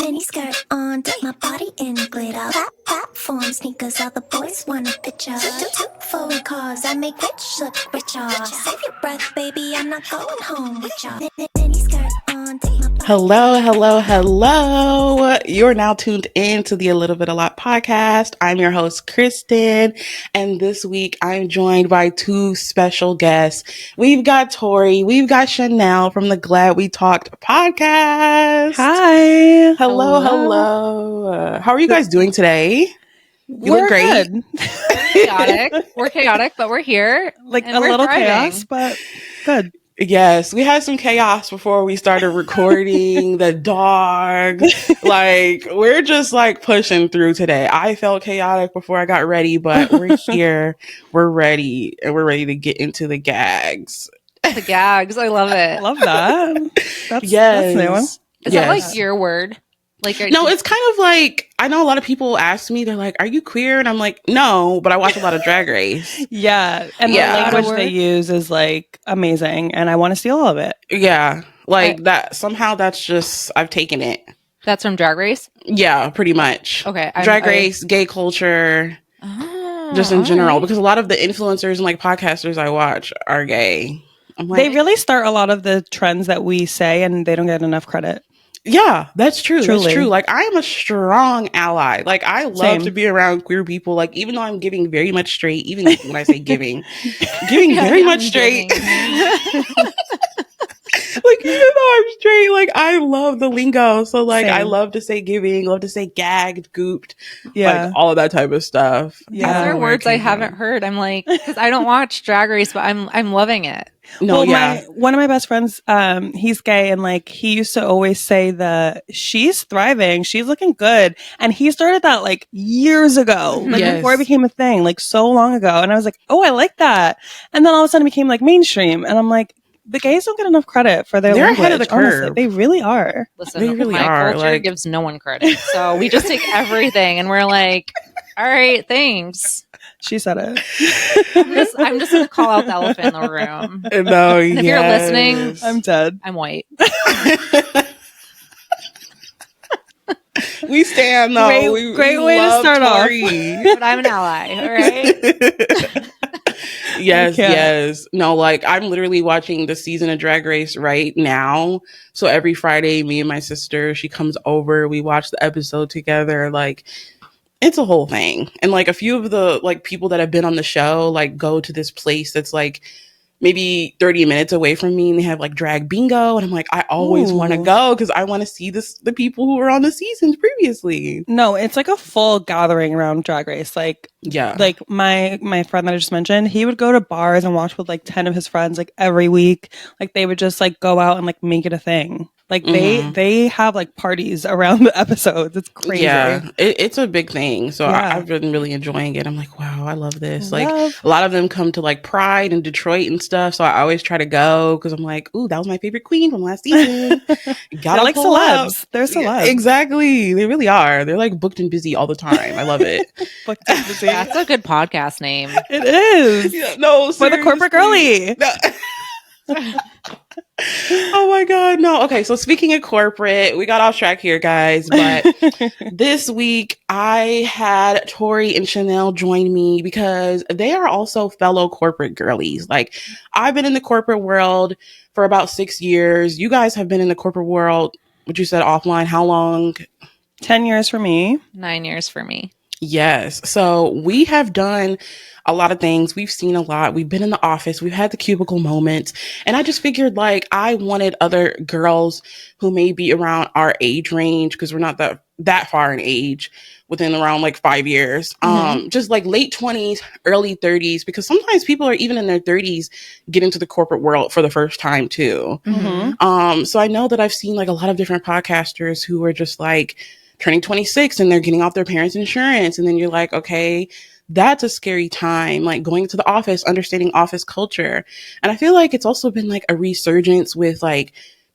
mini skirt on, dip my body in glitter. Platform sneakers, all the boys want a picture. Two foreign cars, I make rich look richer. Save your breath, baby, I'm not going home with ya. Mini skirt on, dip my body. Hello. You're now tuned in to the A Little Bit A Lot podcast. I'm your host, Kristen, and this week I'm joined by two special guests. We've got Tori, we've got Chanel from the Glad We Talked podcast. Hi. Hello. How are you guys doing today? You look great. Good. We're chaotic, but we're here. Like and a we're little thriving. chaos, but good. Yes, we had some chaos before we started recording. The dog, we're just pushing through today. I felt chaotic before I got ready, but we're here, we're ready, and we're ready to get into the gags. The gags, I love it. Love that. That's new one. Is that like your word? No, it's kind of like, I know a lot of people ask me, they're like, are you queer? And I'm like, no, but I watch a lot of Drag Race. Yeah. And the language they use is amazing. And I want to steal all of it. Yeah. That somehow that's just, I've taken it. That's from Drag Race? Yeah, pretty much. Okay. Drag Race, gay culture, just in general. Right. Because a lot of the influencers and podcasters I watch are gay. They really start a lot of the trends that we say and they don't get enough credit. Yeah, that's true. Truly. That's true. I am a strong ally. I love to be around queer people. Even though I'm giving very much straight, even when I say giving very much straight. Even though I'm straight, I love the lingo. So I love to say giving, love to say gagged, gooped, all of that type of stuff. Yeah, these are words I haven't heard. I'm because I don't watch Drag Race, but I'm loving it. No, one of my best friends, he's gay, and he used to always say she's thriving, she's looking good, and he started that years ago, before it became a thing, so long ago, and I was like, oh, I like that, and then all of a sudden it became mainstream, and I'm like, the gays don't get enough credit for their language. They're ahead of the curve. Honestly. They really are. Listen, they really are. Culture gives no one credit, so we just take everything, and we're like, all right, thanks. She said it. I'm just gonna call out the elephant in the room. No, and if you're listening, I'm dead. I'm white. We stand though. Great way to start Tori. off. But I'm an ally. All right. Yes. No, I'm literally watching the season of Drag Race right now. So every Friday, me and my sister, she comes over. We watch the episode together. It's a whole thing. And a few of the people that have been on the show go to this place that's maybe 30 minutes away from me, and they have drag bingo, and I'm I always want to go because I want to see the people who were on the seasons previously. No, it's a full gathering around Drag Race. My friend that I just mentioned, he would go to bars and watch with 10 of his friends every week. They would just go out and make it a thing. They have parties around the episodes. It's crazy. Yeah, it's a big thing. So I've been really enjoying it. I'm wow, I love this. A lot of them come to Pride in Detroit and stuff. So I always try to go because I'm ooh, that was my favorite queen from last season. They're like celebs. They're celebs. Yeah, exactly. They really are. They're booked and busy all the time. I love it. Booked and busy. That's a good podcast name. It is. Yeah, no, for the corporate girlie. No. Oh my God, no. Okay, so speaking of corporate, we got off track here, guys, but this week I had Tori and Chanel join me because they are also fellow corporate girlies. I've been in the corporate world for about 6 years. You guys have been in the corporate world, what you said offline, how long? 10 years for me. 9 years for me. Yes. So we have done a lot of things. We've seen a lot. We've been in the office. We've had the cubicle moments. And I just figured I wanted other girls who may be around our age range, because we're not that far in age, within around 5 years. Just late 20s, early 30s, because sometimes people are even in their 30s get into the corporate world for the first time too. So I know that I've seen a lot of different podcasters who are just turning 26 and they're getting off their parents' insurance. And then you're okay, that's a scary time, going to the office, understanding office culture. And I feel it's also been a resurgence with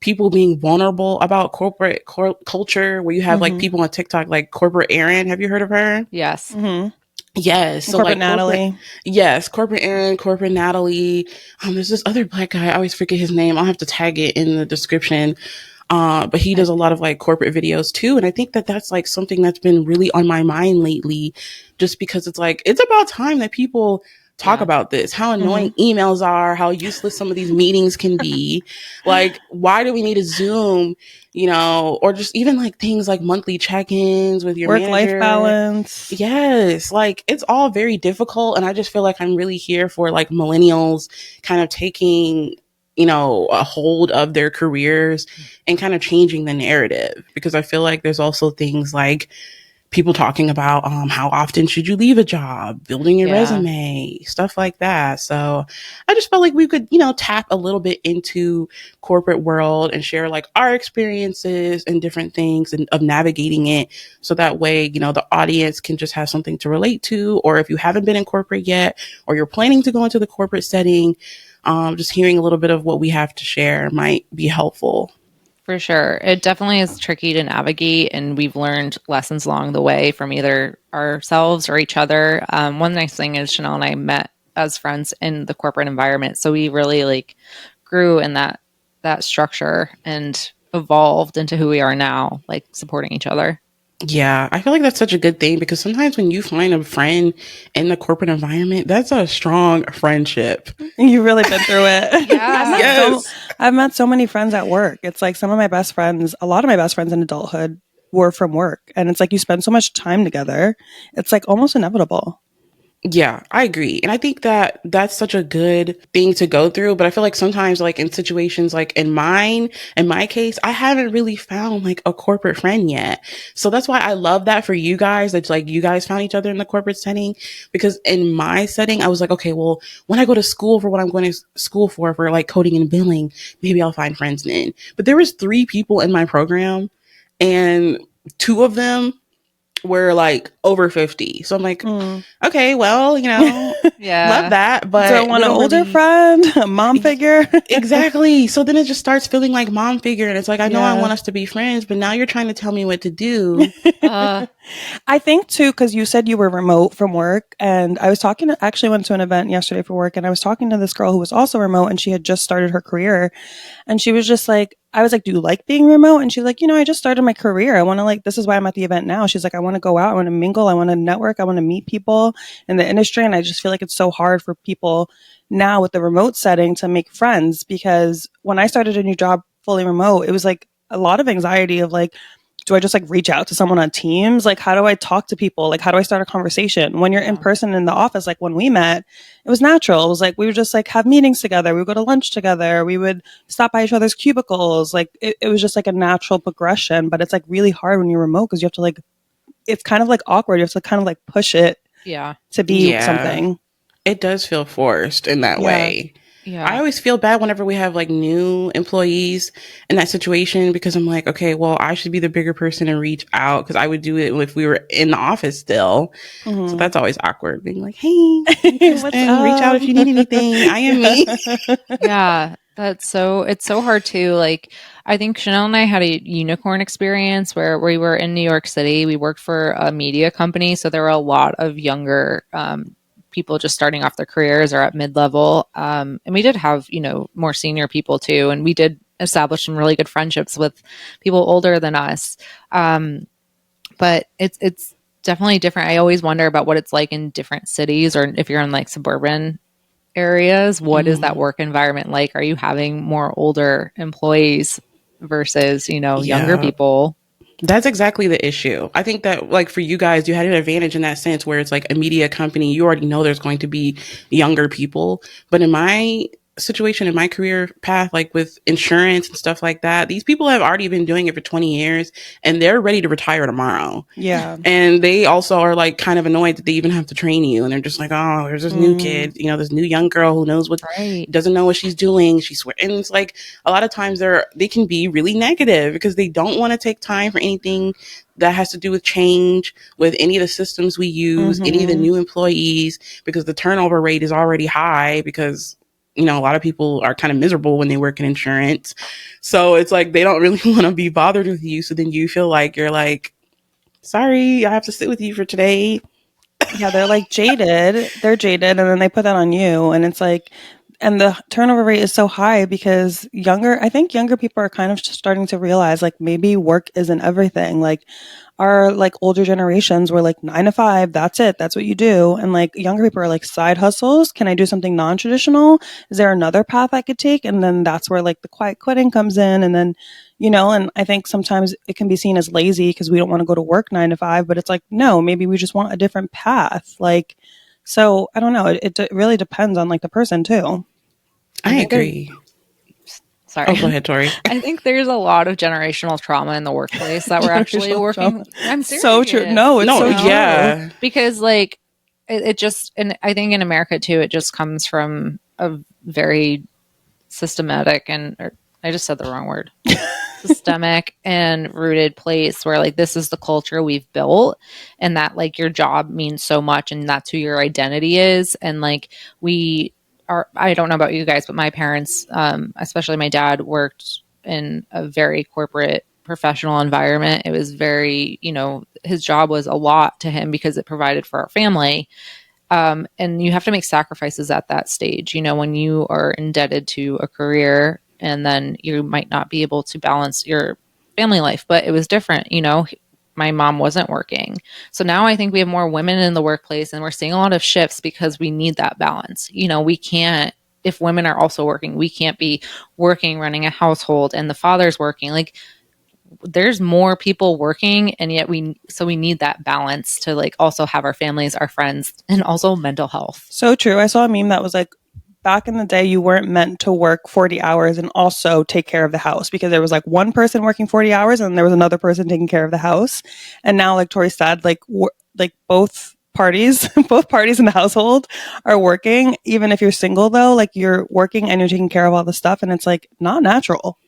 people being vulnerable about corporate culture, where you have people on TikTok, Corporate Erin. Have you heard of her? Yes. Mm-hmm. Yes. So Corporate Natalie. Yes. Corporate Erin, Corporate Natalie. There's this other Black guy. I always forget his name. I'll have to tag it in the description. But he does a lot of like corporate videos too. And I think that that's like something that's been really on my mind lately, just because it's like, it's about time that people talk about this, how annoying emails are, how useless some of these meetings can be. Like, why do we need a Zoom, you know, or just even like things like monthly check-ins with your work-life balance. Yes. Like, it's all very difficult. And I just feel like I'm really here for like millennials kind of taking, you know, a hold of their careers and kind of changing the narrative, because I feel like there's also things like people talking about how often should you leave a job, building your resume, stuff like that. So I just felt like we could, you know, tap a little bit into corporate world and share like our experiences and different things and of navigating it. So that way, you know, the audience can just have something to relate to, or if you haven't been in corporate yet, or you're planning to go into the corporate setting, just hearing a little bit of what we have to share might be helpful. For sure. It definitely is tricky to navigate, and we've learned lessons along the way from either ourselves or each other. One nice thing is Chanel and I met as friends in the corporate environment. So we really like grew in that structure and evolved into who we are now, like supporting each other. Yeah, I feel like that's such a good thing, because sometimes when you find a friend in the corporate environment, that's a strong friendship. You've really been through it. Yeah. I've met so many friends at work. It's like some of my best friends, a lot of my best friends in adulthood were from work. And it's like you spend so much time together. It's like almost inevitable. Yeah, I agree. And I think that that's such a good thing to go through. But I feel like sometimes like in situations like in my case, I haven't really found like a corporate friend yet. So that's why I love that for you guys. That's like you guys found each other in the corporate setting, because in my setting, I was like, okay, well, when I go to school for what I'm going to school for like coding and billing, maybe I'll find friends then. But there was 3 people in my program, and 2 of them were like over 50. So I'm like, okay, well, you know, love that. But do I want an older friend, a mom figure? Exactly. So then it just starts feeling like mom figure. And it's like, I know I want us to be friends, but now you're trying to tell me what to do. I think too, because you said you were remote from work, and I was actually went to an event yesterday for work, and I was talking to this girl who was also remote, and she had just started her career, and she was just like, I was like, do you like being remote? And she's like, you know, I just started my career. I want to this is why I'm at the event now. She's like, I want to go out, I want to mingle, I want to network, I want to meet people in the industry. And I just feel like it's so hard for people now with the remote setting to make friends, because when I started a new job fully remote, it was like a lot of anxiety of like, do I just like reach out to someone on Teams? Like, how do I talk to people? Like, how do I start a conversation? When you're in person in the office, like when we met, it was natural. It was like, we would just like have meetings together. We would go to lunch together. We would stop by each other's cubicles. Like, it was just like a natural progression, but it's like really hard when you're remote, because you have to like, it's kind of like awkward. You have to kind of like push it to be something. It does feel forced in that way. Yeah. I always feel bad whenever we have like new employees in that situation, because I'm like, okay, well, I should be the bigger person and reach out, because I would do it if we were in the office still. So that's always awkward, being like, hey, Kristen, reach out if you need anything. I am me. Yeah, it's so hard too. Like, I think Chanel and I had a unicorn experience where we were in New York City. We worked for a media company, so there were a lot of younger people just starting off their careers or at mid-level. And we did have, you know, more senior people too. And we did establish some really good friendships with people older than us. But it's definitely different. I always wonder about what it's like in different cities, or if you're in like suburban areas, what is that work environment like? Are you having more older employees versus, you know, younger people? That's exactly the issue. I think that like for you guys, you had an advantage in that sense, where it's like a media company, you already know there's going to be younger people. But in my situation, in my career path, like with insurance and stuff like that, these people have already been doing it for 20 years and they're ready to retire tomorrow. Yeah. And they also are like kind of annoyed that they even have to train you. And they're just like, oh, there's this new kid, you know, this new young girl who knows what, doesn't know what she's doing. And it's like a lot of times they can be really negative, because they don't want to take time for anything that has to do with change with any of the systems we use, any of the new employees, because the turnover rate is already high, because you know, a lot of people are kind of miserable when they work in insurance. So it's like, they don't really want to be bothered with you. So then you feel like you're like, sorry, I have to sit with you for today. Yeah, they're like jaded. They're jaded. And then they put that on you. And it's like, and the turnover rate is so high because I think younger people are kind of starting to realize like maybe work isn't everything. Like our like older generations were like 9 to 5, that's it, that's what you do. And like younger people are like side hustles. Can I do something non-traditional? Is there another path I could take? And then that's where like the quiet quitting comes in. And then, and I think sometimes it can be seen as lazy because we don't want to go to work 9 to 5, but it's like, no, maybe we just want a different path. Like, so I don't know. It really depends on like the person too. I agree. Sorry. Oh, go ahead, Tori. I think there's a lot of generational trauma in the workplace that we're actually working. Trauma. I'm serious. So true. No, it's so true. Because like it just, and I think in America too, it just comes from a very systematic I just said the wrong word. Systemic and rooted place where like this is the culture we've built, and that like your job means so much and that's who your identity is. And like I don't know about you guys, but my parents, especially my dad, worked in a very corporate professional environment. It was very, his job was a lot to him because it provided for our family. And you have to make sacrifices at that stage, when you are indebted to a career, and then you might not be able to balance your family life. But it was different, my mom wasn't working. So now I think we have more women in the workplace, and we're seeing a lot of shifts because we need that balance. We can't, if women are also working, we can't be working, running a household, and the father's working. Like there's more people working, and yet we need that balance to like also have our families, our friends, and also mental health. So true. I saw a meme that was like, back in the day, you weren't meant to work 40 hours and also take care of the house, because there was like one person working 40 hours and there was another person taking care of the house. And now, like Tori said, like both parties in the household are working. Even if you're single though, like you're working and you're taking care of all the stuff, and it's like not natural.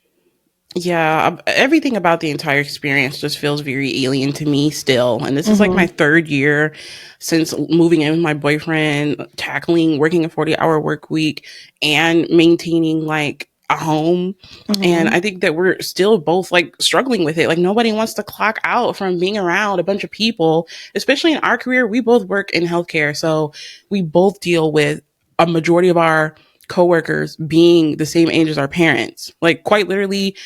Yeah, everything about the entire experience just feels very alien to me still. And this is like my third year since moving in with my boyfriend, tackling working a 40-hour work week and maintaining like a home. And I think that we're still both like struggling with it. Like nobody wants to clock out from being around a bunch of people, especially in our career. We both work in healthcare. So we both deal with a majority of our coworkers being the same age as our parents. Like quite literally,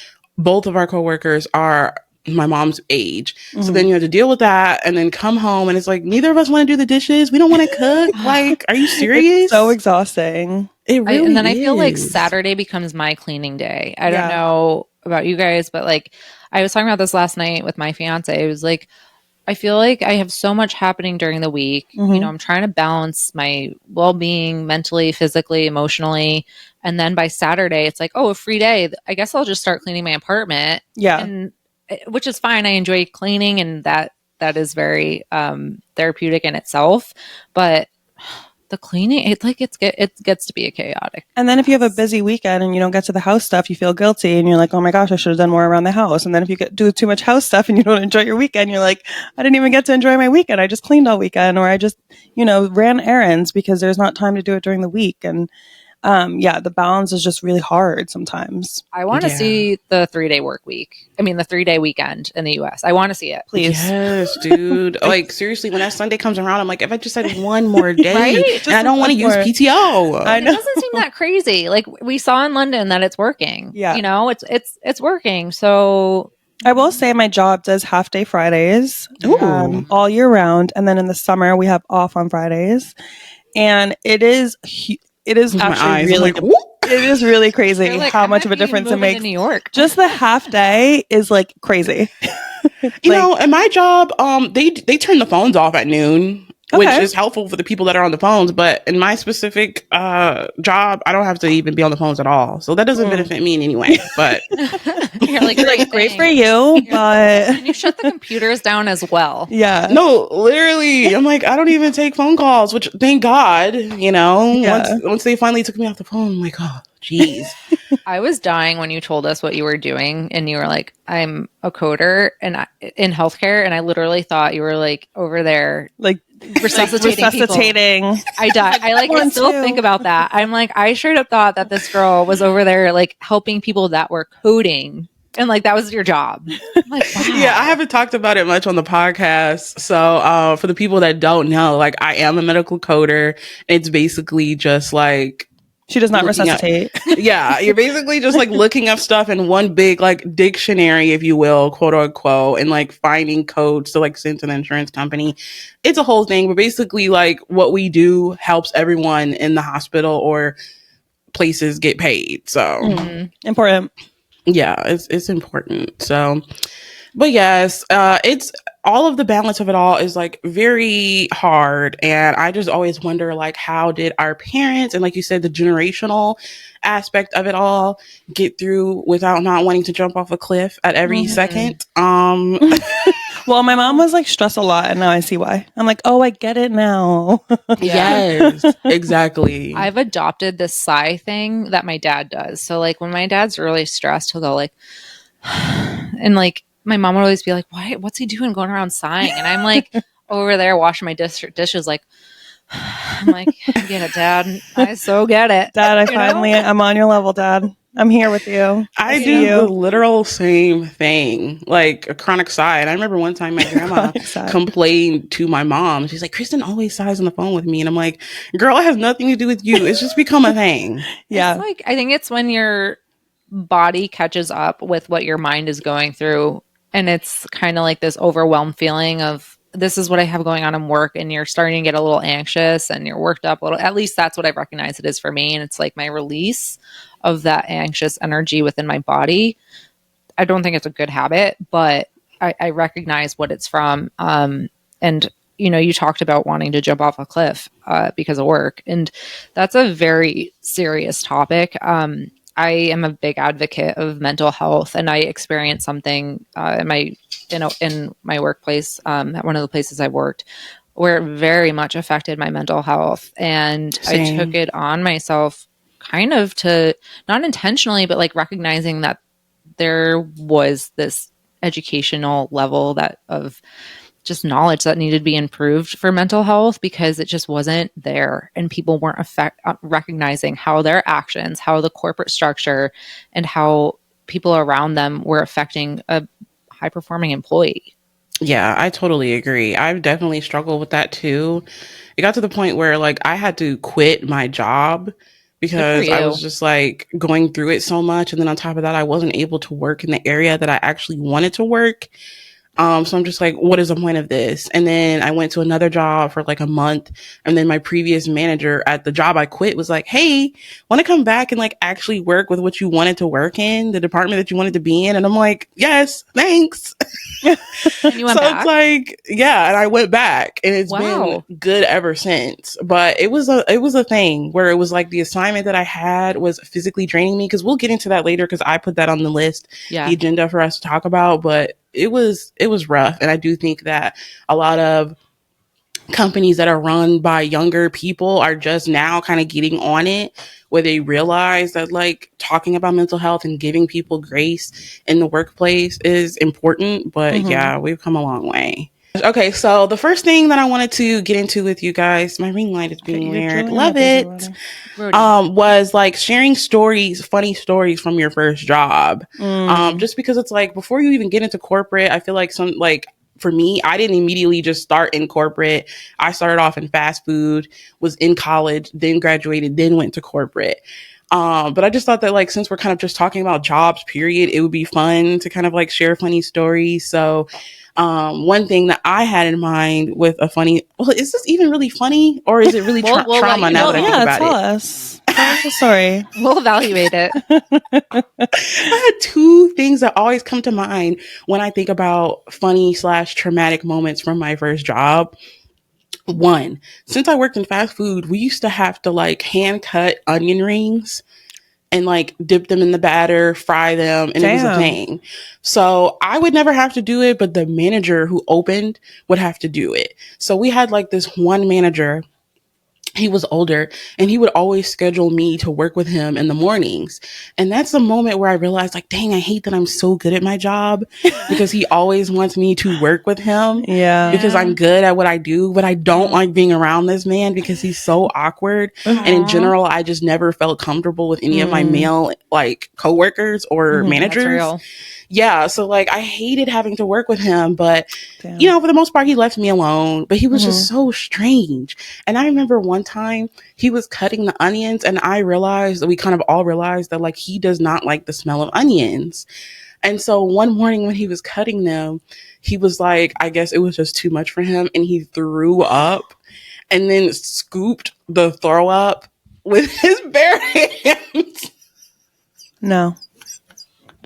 both of our coworkers are my mom's age. So then you have to deal with that and then come home and it's like, neither of us want to do the dishes. We don't want to cook. Like, are you serious? It's so exhausting. It really and then is. I feel like Saturday becomes my cleaning day. I don't know about you guys, but like I was talking about this last night with my fiance. It was like, I feel like I have so much happening during the week. I'm trying to balance my well-being mentally, physically, emotionally. And then by Saturday, it's like, oh, a free day. I guess I'll just start cleaning my apartment. Yeah. And which is fine. I enjoy cleaning, and that is very therapeutic in itself. But the cleaning, it gets to be a chaotic. And then if you have a busy weekend and you don't get to the house stuff, you feel guilty and you're like, oh my gosh, I should have done more around the house. And then if you do too much house stuff and you don't enjoy your weekend, you're like, I didn't even get to enjoy my weekend. I just cleaned all weekend, or I just, ran errands because there's not time to do it during the week. And the balance is just really hard sometimes. I want to see the 3-day work week. I mean, the 3-day weekend in the US. I want to see it. Please. Yes, dude. Like, seriously, when that Sunday comes around, I'm like, if I just had one more day, right? And I don't want to use PTO. I know. It doesn't seem that crazy. Like we saw in London that it's working. Yeah. It's working. So I will say my job does half-day Fridays all year round. And then in the summer, we have off on Fridays. And it is actually really, it is really crazy like, how much of a difference it makes. In New York. Just the half day is like crazy. You know, in my job, they turn the phones off at noon, which is helpful for the people that are on the phones. But in my specific job, I don't have to even be on the phones at all. So that doesn't benefit me in any way. But you're like, great for you, but can you shut the computers down as well? Yeah. No, literally. I'm like, I don't even take phone calls, which thank God, once they finally took me off the phone, I'm like, oh, geez. I was dying when you told us what you were doing, and you were like, I'm a coder and in healthcare, and I literally thought you were like over there like resuscitating. I died. I still think about that. I'm like, I straight up thought that this girl was over there like helping people that were coding. And like that was your job. I'm like, wow. Yeah, I haven't talked about it much on the podcast. So for the people that don't know, like I am a medical coder. It's basically just like She does not looking up- resuscitate. Yeah, you're basically just like looking up stuff in one big like dictionary, if you will, quote unquote, and like finding codes to like send to the insurance company. It's a whole thing, but basically like what we do helps everyone in the hospital or places get paid. So Important. yeah, it's important. So, but yes, it's all of the balance of it all is like very hard. And I just always wonder, like, how did our parents and, like you said, the generational aspect of it all get through without not wanting to jump off a cliff at every second? Well, my mom was like stressed a lot, and now I see why. I'm like, oh, I get it now. Yes, exactly. I've adopted this sigh thing that my dad does. So like when my dad's really stressed, he'll go like, and like my mom would always be like, "Why? What's he doing going around sighing?" And I'm like over there washing my dishes, like, I'm like, I get it, Dad. I so get it, Dad. I'm on your level, Dad. I'm here with you. I do the literal same thing, like a chronic sigh. And I remember one time my grandma complained to my mom. She's like, Kristen always sighs on the phone with me. And I'm like, girl, it has nothing to do with you. It's just become a thing. Yeah. It's like, I think it's when your body catches up with what your mind is going through. And it's kind of like this overwhelmed feeling of, this is what I have going on in work, and you're starting to get a little anxious and you're worked up a little. At least that's what I've recognized it is for me. And it's like my release of that anxious energy within my body. I don't think it's a good habit, but I recognize what it's from. And, you know, you talked about wanting to jump off a cliff because of work. And that's a very serious topic. I am a big advocate of mental health, and I experienced something in my workplace, at one of the places I worked, where it very much affected my mental health. And Same. I took it on myself kind of to, not intentionally, but like recognizing that there was this educational level that of just knowledge that needed to be improved for mental health, because it just wasn't there, and people weren't recognizing how their actions, how the corporate structure, and how people around them were affecting a high performing employee. Yeah, I totally agree. I've definitely struggled with that too. It got to the point where like I had to quit my job because I was just like going through it so much. And then on top of that, I wasn't able to work in the area that I actually wanted to work. So I'm just like, what is the point of this? And then I went to another job for like a month. And then my previous manager at the job I quit was like, hey, want to come back and like actually work with what you wanted to work in, the department that you wanted to be in? And I'm like, yes, thanks. And you went back? It's like, yeah. And I went back, and it's been good ever since. But it was a thing where it was like the assignment that I had was physically draining me. Cause we'll get into that later, cause I put that on the list, the agenda for us to talk about. But it was rough. And I do think that a lot of companies that are run by younger people are just now kind of getting on it, where they realize that like talking about mental health and giving people grace in the workplace is important. But yeah, we've come a long way. Okay, so the first thing that I wanted to get into with you guys, my ring light is being weird. Love it. Was like sharing stories, funny stories from your first job. Just because it's like before you even get into corporate, I feel like for me, I didn't immediately just start in corporate. I started off in fast food, was in college, then graduated, then went to corporate. But I just thought that like, since we're kind of just talking about jobs, period, it would be fun to kind of like share funny stories. So, one thing that I had in mind with a funny, well, is this even really funny, or is it really trauma now that I think about tell it? us. Tell us the story. We'll evaluate it. I had two things that always come to mind when I think about funny/traumatic moments from my first job. One, since I worked in fast food, we used to have to like hand cut onion rings and like dip them in the batter, fry them, and it was a thing. So I would never have to do it, but the manager who opened would have to do it. So we had like this one manager. He was older, and he would always schedule me to work with him in the mornings. And that's the moment where I realized like, dang, I hate that I'm so good at my job, because he always wants me to work with him. Yeah. Because I'm good at what I do, but I don't like being around this man because he's so awkward. And in general, I just never felt comfortable with any of my male like coworkers or managers. That's real. Yeah. So like I hated having to work with him, but you know, for the most part, he left me alone, but he was just so strange. And I remember one time, he was cutting the onions, and we kind of all realized that like he does not like the smell of onions. And so one morning when he was cutting them, he was like, I guess it was just too much for him, and he threw up and then scooped the throw up with his bare hands. No.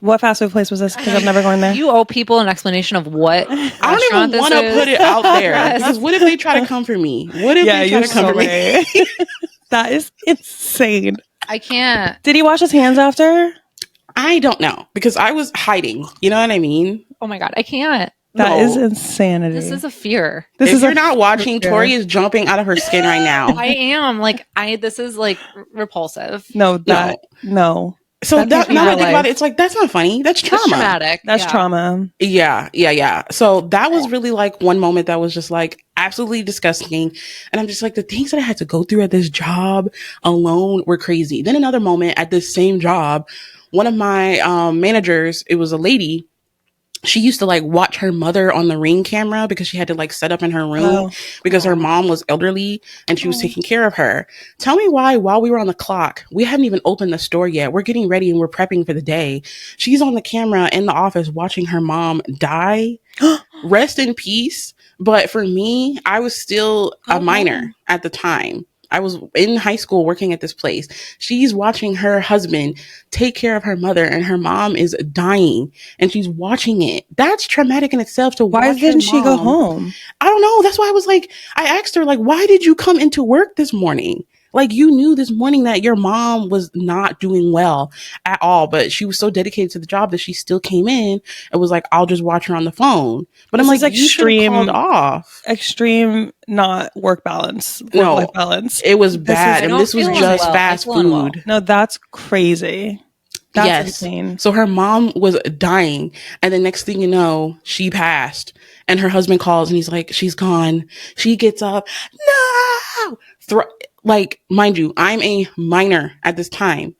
What fast food place was this? Because I'm never going there. You owe people an explanation of what I don't even want to put it out there because what if they try to come for me? What if they try to come for me? That is insane. I can't. Did he wash his hands after? I don't know because I was hiding. You know what I mean? Oh my God, I can't. That is insanity. This is a fear. If you're not watching, Tori is jumping out of her skin right now. I am. Like, this is like repulsive. No. So now that I think about it, it's like, that's not funny. That's trauma. That's traumatic. That's trauma. Yeah. So that was really like one moment that was just like absolutely disgusting. And I'm just like, the things that I had to go through at this job alone were crazy. Then another moment at this same job, one of my managers, it was a lady. She used to like watch her mother on the Ring camera because she had to like set up in her room because her mom was elderly and she was taking care of her. Tell me why, while we were on the clock, we hadn't even opened the store yet. We're getting ready and we're prepping for the day. She's on the camera in the office watching her mom die. Rest in peace. But for me, I was still a minor at the time. I was in high school working at this place. She's watching her husband take care of her mother and her mom is dying and she's watching it. That's traumatic in itself to watch. Why didn't she go home? I don't know. That's why I was like, I asked her, like, why did you come into work this morning? Like, you knew this morning that your mom was not doing well at all, but she was so dedicated to the job that she still came in and was like, I'll just watch her on the phone. But I'm like, you should have called off. Extreme not work balance. Work-life balance. It was bad. And this was just fast food. No, that's crazy. That's insane. So her mom was dying. And the next thing you know, she passed. And her husband calls and he's like, she's gone. She gets up. No! Like, mind you, I'm a minor at this time.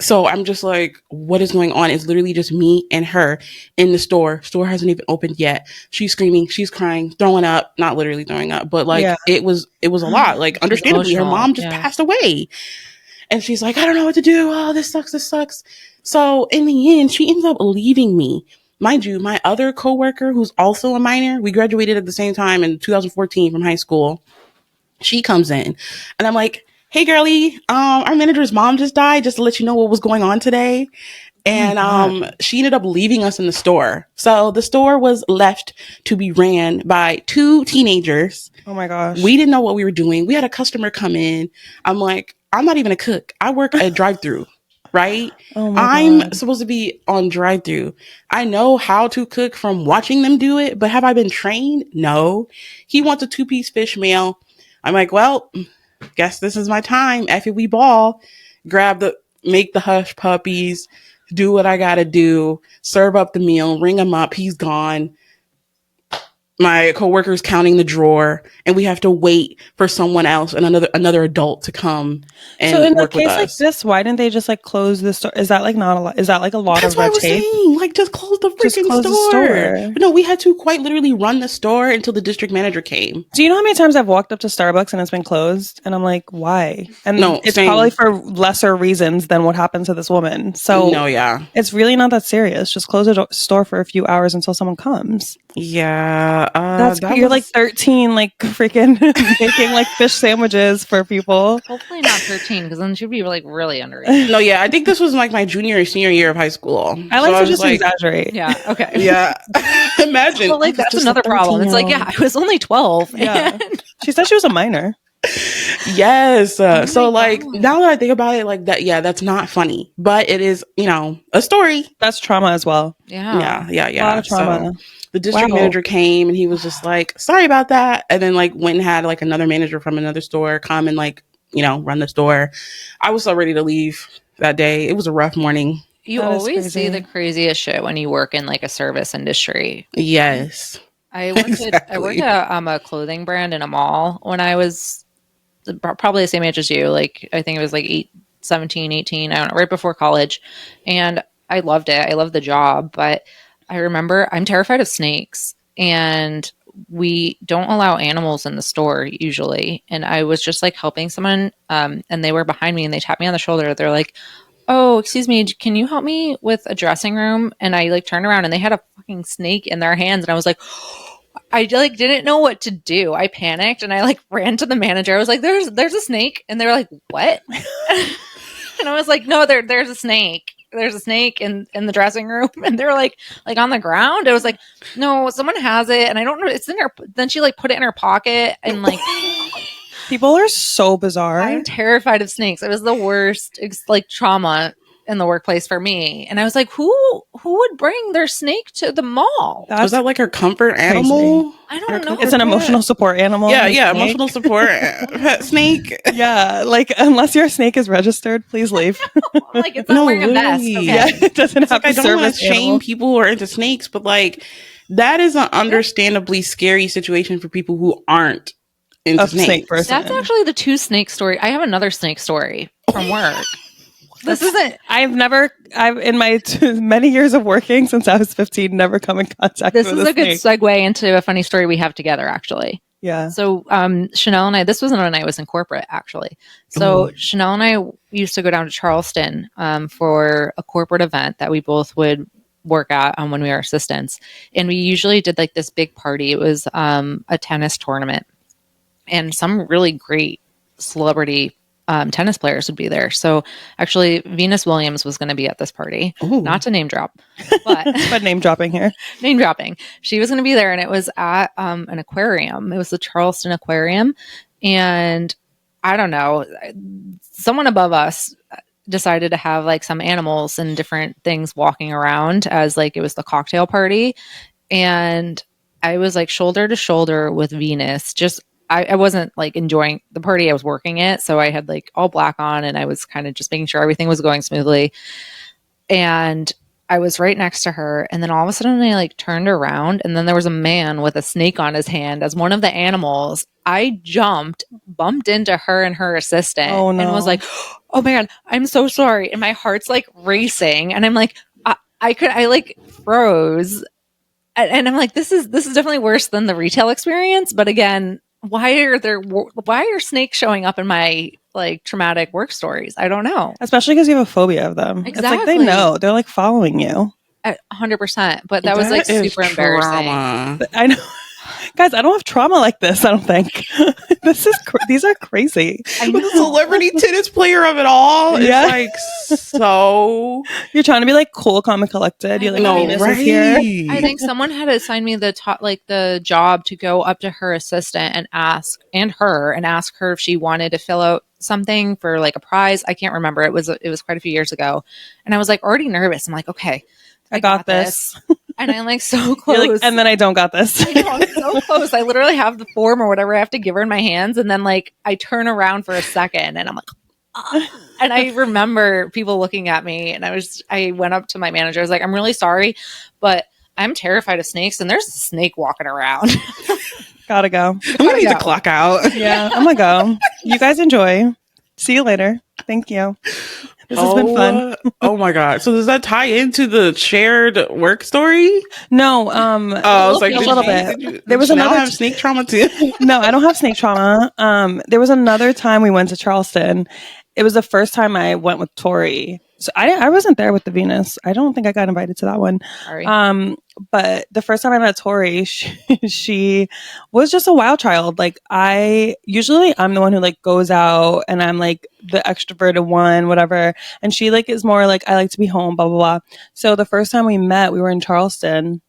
So I'm just like, what is going on? It's literally just me and her in the store. Store hasn't even opened yet. She's screaming, she's crying, throwing up, not literally throwing up, but like it was a lot. Like, understandably, her mom just passed away. And she's like, I don't know what to do. Oh, this sucks. So in the end, she ends up leaving me. Mind you, my other coworker, who's also a minor, we graduated at the same time in 2014 from high school. She comes in and I'm like, hey, girlie, our manager's mom just died, just to let you know what was going on today. And she ended up leaving us in the store. So the store was left to be ran by two teenagers. Oh my gosh. We didn't know what we were doing. We had a customer come in. I'm like, I'm not even a cook. I work at drive-thru, right? I'm supposed to be on drive-thru. I know how to cook from watching them do it, but have I been trained? No. He wants a 2-piece fish meal. I'm like, well, guess this is my time. After we ball, make the hush puppies, do what I gotta do, serve up the meal, ring him up. He's gone. My coworker's counting the drawer, and we have to wait for someone else and another adult to come and so in work a case with us. like this, why didn't they just like close the store? Is that like not a lot? Is that like a lot That's of red tape? Saying, like, just close the freaking store. But no, we had to quite literally run the store until the district manager came. Do you know how many times I've walked up to Starbucks and it's been closed? And I'm like, why? And it's probably for lesser reasons than what happened to this woman. So it's really not that serious. Just close the store for a few hours until someone comes. Yeah. You're like 13, like freaking making like fish sandwiches for people. Hopefully not 13, because then she'd be like really underage. No, I think this was like my junior or senior year of high school. I like to just exaggerate. Yeah. Okay. Yeah. Imagine. Well, like that's another problem. It's like, I was only 12. Yeah. She said she was a minor. Yes. So like now that I think about it, like that, that's not funny, but it is, a story. That's trauma as well. Yeah. A lot of trauma. So the district manager came and he was just like, sorry about that. And then like went and had like another manager from another store come and like, run the store. I was so ready to leave that day. It was a rough morning. You always see the craziest shit when you work in like a service industry. Yes. I worked at a clothing brand in a mall when I was probably the same age as you. Like, I think it was like 17, 18, I don't know, right before college. And I loved it. I loved the job. But I remember I'm terrified of snakes. And we don't allow animals in the store usually. And I was just like helping someone, and they were behind me and they tapped me on the shoulder. They're like, "Oh, excuse me, can you help me with a dressing room?" And I like turned around and they had a fucking snake in their hands, and I was like, I like didn't know what to do. I panicked and I like ran to the manager. I was like, "There's a snake," and they were like, "What?" And I was like, "No, there's a snake. There's a snake in the dressing room." And they were like on the ground. I was like, "No, someone has it," and I don't know. It's in her. Then she like put it in her pocket and like. People are so bizarre. I'm terrified of snakes. It was the worst. It's like trauma in the workplace for me. And I was like, who would bring their snake to the mall? Was that like her comfort animal? I don't know. It's an emotional support animal. Yeah, emotional support pet snake. Yeah, like unless your snake is registered, please leave. Like it's not wearing a vest. Okay. Yeah, it doesn't have like, to I don't want service to shame people who are into snakes, but like that is an understandably scary situation for people who aren't into snakes. That's actually the 2 snake story. I have another snake story from work. This isn't. I've in my many years of working since I was 15, never come in contact with a snake. This is a good segue into a funny story we have together, actually. Yeah. So Chanel and I, this wasn't when I was in corporate, actually. So Chanel and I used to go down to Charleston for a corporate event that we both would work at when we were assistants. And we usually did like this big party. It was a tennis tournament. And some really great celebrity tennis players would be there. So actually, Venus Williams was going to be at this party. Ooh. Not to name drop, but but name dropping here. Name dropping. She was going to be there, and it was at an aquarium. It was the Charleston Aquarium, and I don't know, someone above us decided to have like some animals and different things walking around as like it was the cocktail party, and I was like shoulder to shoulder with Venus, just. I wasn't like enjoying the party. I was working it. So I had like all black on and I was kind of just making sure everything was going smoothly. And I was right next to her. And then all of a sudden I like turned around and then there was a man with a snake on his hand as one of the animals. I jumped, bumped into her and her assistant and was like, "Oh man, I'm so sorry." And my heart's like racing. And I'm like, I like froze. And I'm like, this is definitely worse than the retail experience. But again, why are snakes showing up in my like traumatic work stories? I don't know. Especially because you have a phobia of them. Exactly. It's like they know. They're like following you. 100%. But that was like super embarrassing. I know. Guys, I don't have trauma like this, I don't think. These are crazy. With the celebrity tennis player of it all, it's like so. You're trying to be like cool, calm, and collected. You're like, no, Venus is here. I think someone had assigned me the job to go up to her assistant and ask her if she wanted to fill out something for like a prize. I can't remember. It was quite a few years ago, and I was like already nervous. I'm like, okay, I got this. And I'm like so close. Like, and then I don't got this. I know, I'm so close. I literally have the form or whatever I have to give her in my hands. And then like I turn around for a second and I'm like, and I remember people looking at me and I went up to my manager. I was like, "I'm really sorry, but I'm terrified of snakes and there's a snake walking around." Gotta go. I'm gonna need to clock out. Yeah, I'm gonna go. You guys enjoy. See you later. Thank you. This has been fun. Oh my god! So does that tie into the shared work story? No. I was like, a little bit. There was another have snake trauma too. No, I don't have snake trauma. There was another time we went to Charleston. It was the first time I went with Tori. So I wasn't there with the Venus. I don't think I got invited to that one. Sorry. But the first time I met Tori, she was just a wild child. Like I'm the one who like goes out and I'm like the extroverted one, whatever. And she like is more like, I like to be home, blah, blah, blah. So the first time we met, we were in Charleston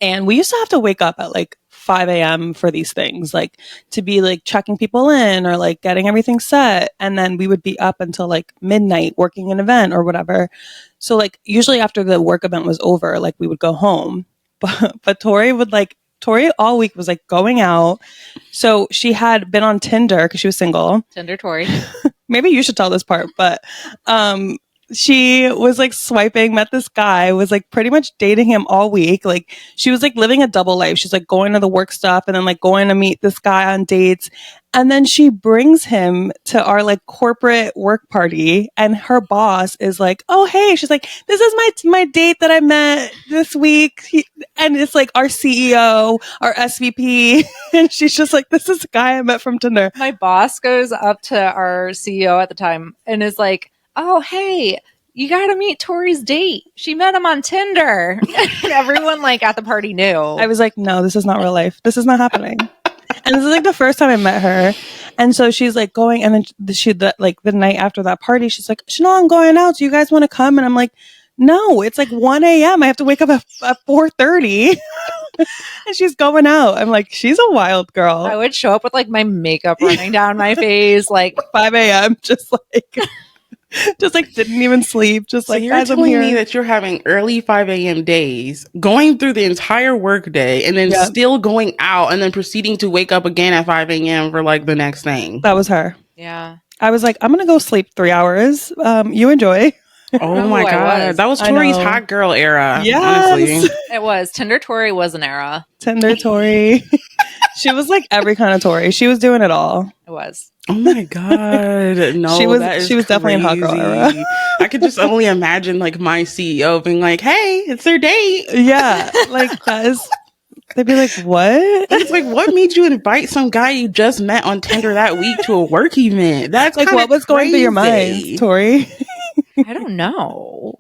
and we used to have to wake up at like 5 a.m. for these things, like to be like checking people in or like getting everything set. And then we would be up until like midnight working an event or whatever. So like usually after the work event was over, like we would go home. But Tori all week was like going out. So she had been on Tinder because she was single. Tinder Tori. Maybe you should tell this part, but she was like swiping, met this guy, was like pretty much dating him all week. Like she was like living a double life. She's like going to the work stuff and then like going to meet this guy on dates. And then she brings him to our like corporate work party, and her boss is like, "Oh, hey," she's like, "This is my date that I met this week," and it's like our CEO, our SVP, and she's just like, "This is a guy I met from Tinder." My boss goes up to our CEO at the time and is like, "Oh, hey, you got to meet Tori's date. She met him on Tinder." And everyone like at the party knew. I was like, "No, this is not real life. This is not happening." And this is like the first time I met her. And so she's like going, and then the night after that party, she's like, "Chanel, I'm going out. Do you guys want to come?" And I'm like, "No, it's like 1 a.m. I have to wake up at 4:30." And she's going out. I'm like, she's a wild girl. I would show up with like my makeup running down my face, like 5 a.m. Just like didn't even sleep. Just So like, you're telling me that you're having early 5 a.m. days, going through the entire work day, and then still going out, and then proceeding to wake up again at 5 a.m. for like the next thing. That was her. Yeah. I was like, I'm gonna go sleep 3 hours. You enjoy. Oh my God. That was Tori's hot girl era. Yes. Honestly. It was. Tinder Tori was an era. Tinder Tori. She was like every kind of Tori. She was doing it all. It was. Oh my God. No, she was definitely in hot girl era. I could just only imagine like my CEO being like, "Hey, it's their date." Yeah. Like that is, they'd be like, "What?" It's like, what made you invite some guy you just met on Tinder that week to a work event? That's like, what was going through your mind, Tori? I don't know.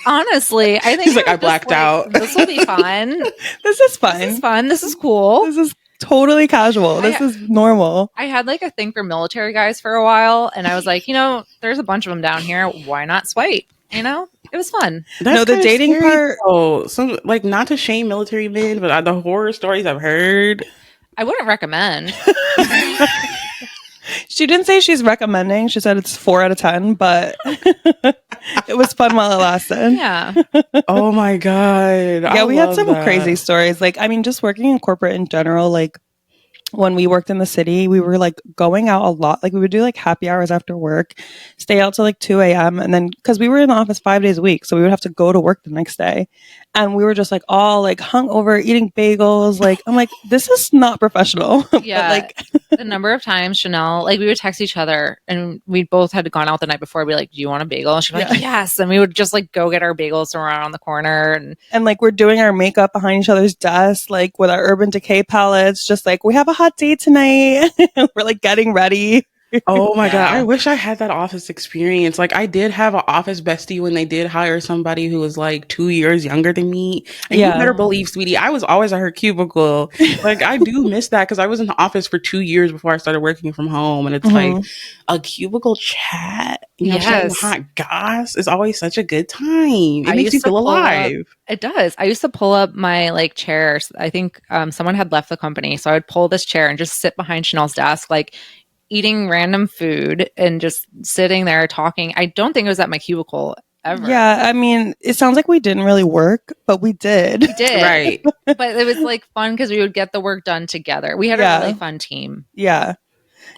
Honestly, I think he's like, I blacked out. This will be fun. This is fun. This is fun. This is cool. This is totally casual. This is normal. I had like a thing for military guys for a while, and I was like, there's a bunch of them down here. Why not swipe? It was fun. No, the dating part. Oh, some like, not to shame military men, but the horror stories I've heard, I wouldn't recommend. She didn't say she's recommending. She said it's 4 out of 10, but it was fun while it lasted. Yeah. Oh my God. Yeah, we had some crazy stories. Like, I mean, just working in corporate in general, like when we worked in the city, we were like going out a lot. Like we would do like happy hours after work, stay out till like 2 a.m. And then because we were in the office 5 days a week, so we would have to go to work the next day. And we were just like all like hungover, eating bagels. Like, I'm like, this is not professional. Yeah. Like the number of times Chanel, like we would text each other and we both had gone out the night before. Be like, "Do you want a bagel?" And she'd be like, "Yes." And we would just like go get our bagels from around the corner. And like we're doing our makeup behind each other's desks, like with our Urban Decay palettes, just like, we have a hot date tonight. We're like getting ready. Oh my God. I wish I had that office experience. Like I did have an office bestie when they did hire somebody who was like 2 years younger than me. And you better believe, sweetie, I was always at her cubicle. Like I do miss that because I was in the office for 2 years before I started working from home. And it's like a cubicle chat, hot goss is always such a good time. It makes you feel alive. It does. I used to pull up my like chairs. I think someone had left the company. So I would pull this chair and just sit behind Chanel's desk, like eating random food and just sitting there talking. I don't think it was at my cubicle ever. Yeah, I mean, it sounds like we didn't really work, but we did. We did. Right. But it was like fun because we would get the work done together. We had a really fun team. Yeah.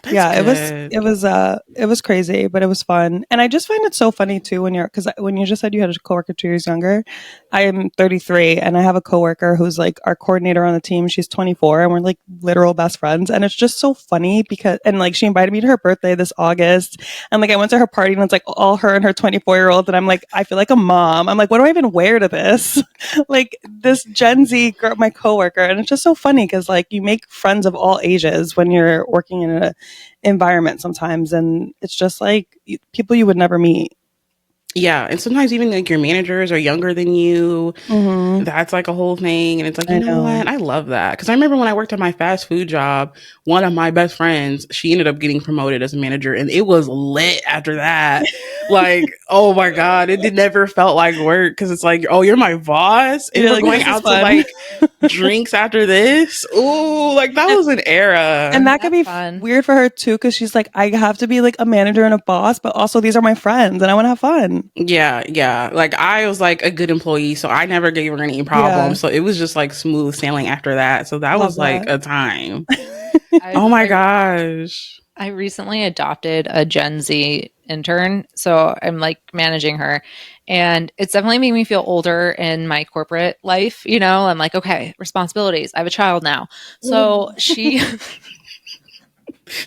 That's good. It was crazy, but it was fun. And I just find it so funny too because when you just said you had a coworker 2 years younger, I am 33 and I have a coworker who's like our coordinator on the team. She's 24 and we're like literal best friends. And it's just so funny and like she invited me to her birthday this August. And like I went to her party and it's like all her and her 24-year-old. And I'm like, I feel like a mom. I'm like, what do I even wear to this? Like this Gen Z girl, my coworker. And it's just so funny because like you make friends of all ages when you're working in a environment sometimes, and it's just like people you would never meet. Yeah, and sometimes even like your managers are younger than you. Mm-hmm. That's like a whole thing, and it's like, you know what? I love that because I remember when I worked at my fast food job, one of my best friends, she ended up getting promoted as a manager, and it was lit after that. Like, oh my God, it never felt like work because it's like, oh, you're my boss, and we're going out to like drinks after this. Ooh, like that was an era, and that could be weird for her too because she's like, I have to be like a manager and a boss, but also these are my friends, and I want to have fun. Yeah. Like I was like a good employee, so I never gave her any problems. So it was just like smooth sailing after that. So that was like a time. Oh my gosh. I recently adopted a Gen Z intern. So I'm like managing her. And it's definitely made me feel older in my corporate life. You know, I'm like, okay, responsibilities. I have a child now. So she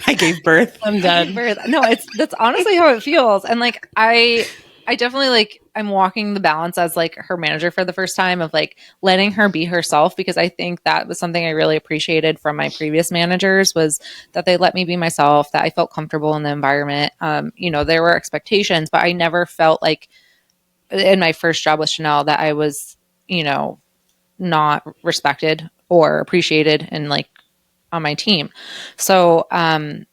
I gave birth. I'm done. No, that's honestly how it feels. And like I definitely like I'm walking the balance as like her manager for the first time of like letting her be herself, because I think that was something I really appreciated from my previous managers, was that they let me be myself, that I felt comfortable in the environment. You know, there were expectations, but I never felt like in my first job with Chanel that I was, you know, not respected or appreciated and like on my team. So the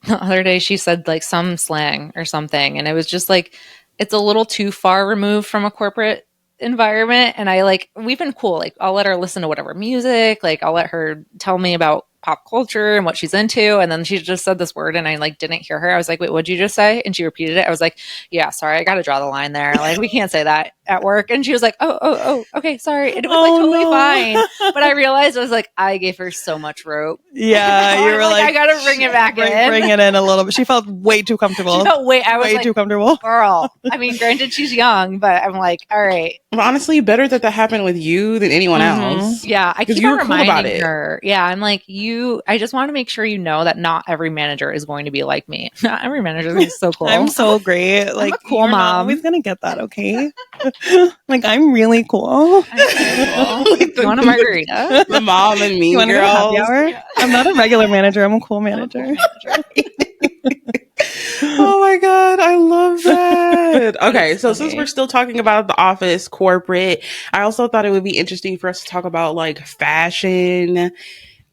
other day she said like some slang or something, and it was just like it's a little too far removed from a corporate environment. And I like we've been cool, like I'll let her listen to whatever music, like I'll let her tell me about pop culture and what she's into, and then she just said this word and I like didn't hear her. I was like, wait, what'd you just say? And she repeated it. I was like, yeah, sorry, I gotta draw the line there, like we can't say that at work. And she was like, oh, okay, sorry. And it was like totally fine, but I realized I was like, I gave her so much rope. Yeah, you were like, I gotta bring it back in, bring it in a little bit. She felt way too comfortable. I was way like, too comfortable, girl. I mean, granted she's young, but I'm like, all right. Well, honestly, better that happened with you than anyone else. Yeah, I keep you on were cool reminding about it. her. Yeah, I'm like, I just want to make sure you know that not every manager is going to be like me. Not every manager is so cool. I'm so great. Like, I'm a cool mom. Not always gonna get that, okay? Like, I'm really cool. You want a margarita? The mom and me, you want to go to happy girls. hour? Yeah. I'm not a regular manager. I'm a cool manager. Oh my God, I love that. Okay, so since we're still talking about the office, corporate, I also thought it would be interesting for us to talk about like fashion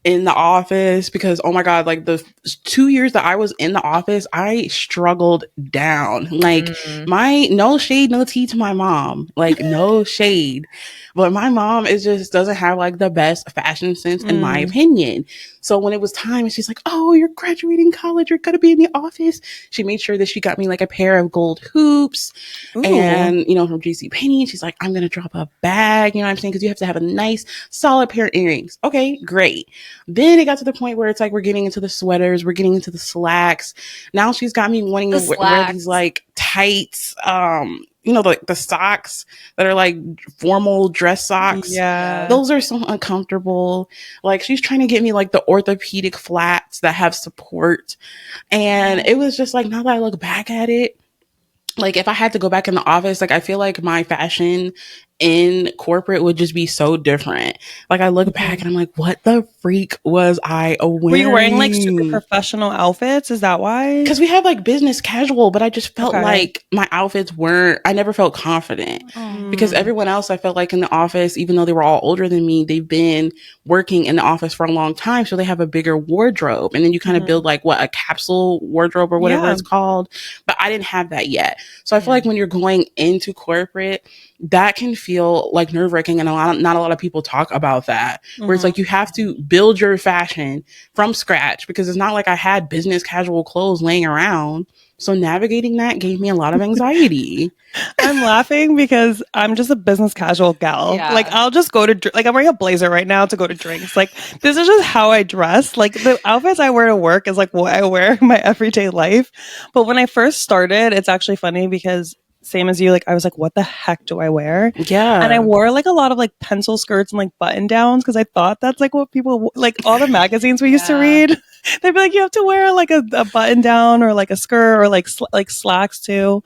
in the office, because oh my God, like the 2 years that I was in the office, I struggled down. Like my no shade, no tea to my mom, like no shade, but my mom is just doesn't have like the best fashion sense in my opinion. So when it was time, she's like, "Oh, you're graduating college, you're gonna be in the office." She made sure that she got me like a pair of gold hoops. Ooh. And you know, from JCPenney, she's like, "I'm gonna drop a bag," you know what I'm saying? Because you have to have a nice, solid pair of earrings. Okay, great. Then it got to the point where it's like we're getting into the sweaters, we're getting into the slacks. Now she's got me wanting to wear these like tights, you know, the socks that are like formal dress socks. Yeah. Those are so uncomfortable. Like she's trying to get me like the orthopedic flats that have support. And it was just like, now that I look back at it, like if I had to go back in the office, like I feel like my fashion in corporate would just be so different. Like I look back and I'm like, what the freak was I wearing? Were you wearing like super professional outfits? Is that why? Because we have like business casual, but I just felt like my outfits weren't, I never felt confident. Because everyone else I felt like in the office, even though they were all older than me, they've been working in the office for a long time. So they have a bigger wardrobe. And then you kind of build like a capsule wardrobe or whatever it's called. But I didn't have that yet. So I feel like when you're going into corporate, that can feel like nerve-wracking, and not a lot of people talk about that, where it's like you have to build your fashion from scratch, because it's not like I had business casual clothes laying around. So navigating that gave me a lot of anxiety. I'm laughing because I'm just a business casual gal. Yeah. Like I'll just go to like I'm wearing a blazer right now to go to drinks. Like this is just how I dress. Like the outfits I wear to work is like what I wear in my everyday life. But when I first started, it's actually funny because same as you, like I was like, what the heck do I wear? Yeah. And I wore like a lot of like pencil skirts and like button downs because I thought that's like what people like all the magazines we used to read. They'd be like, you have to wear like a button down or like a skirt or like slacks too.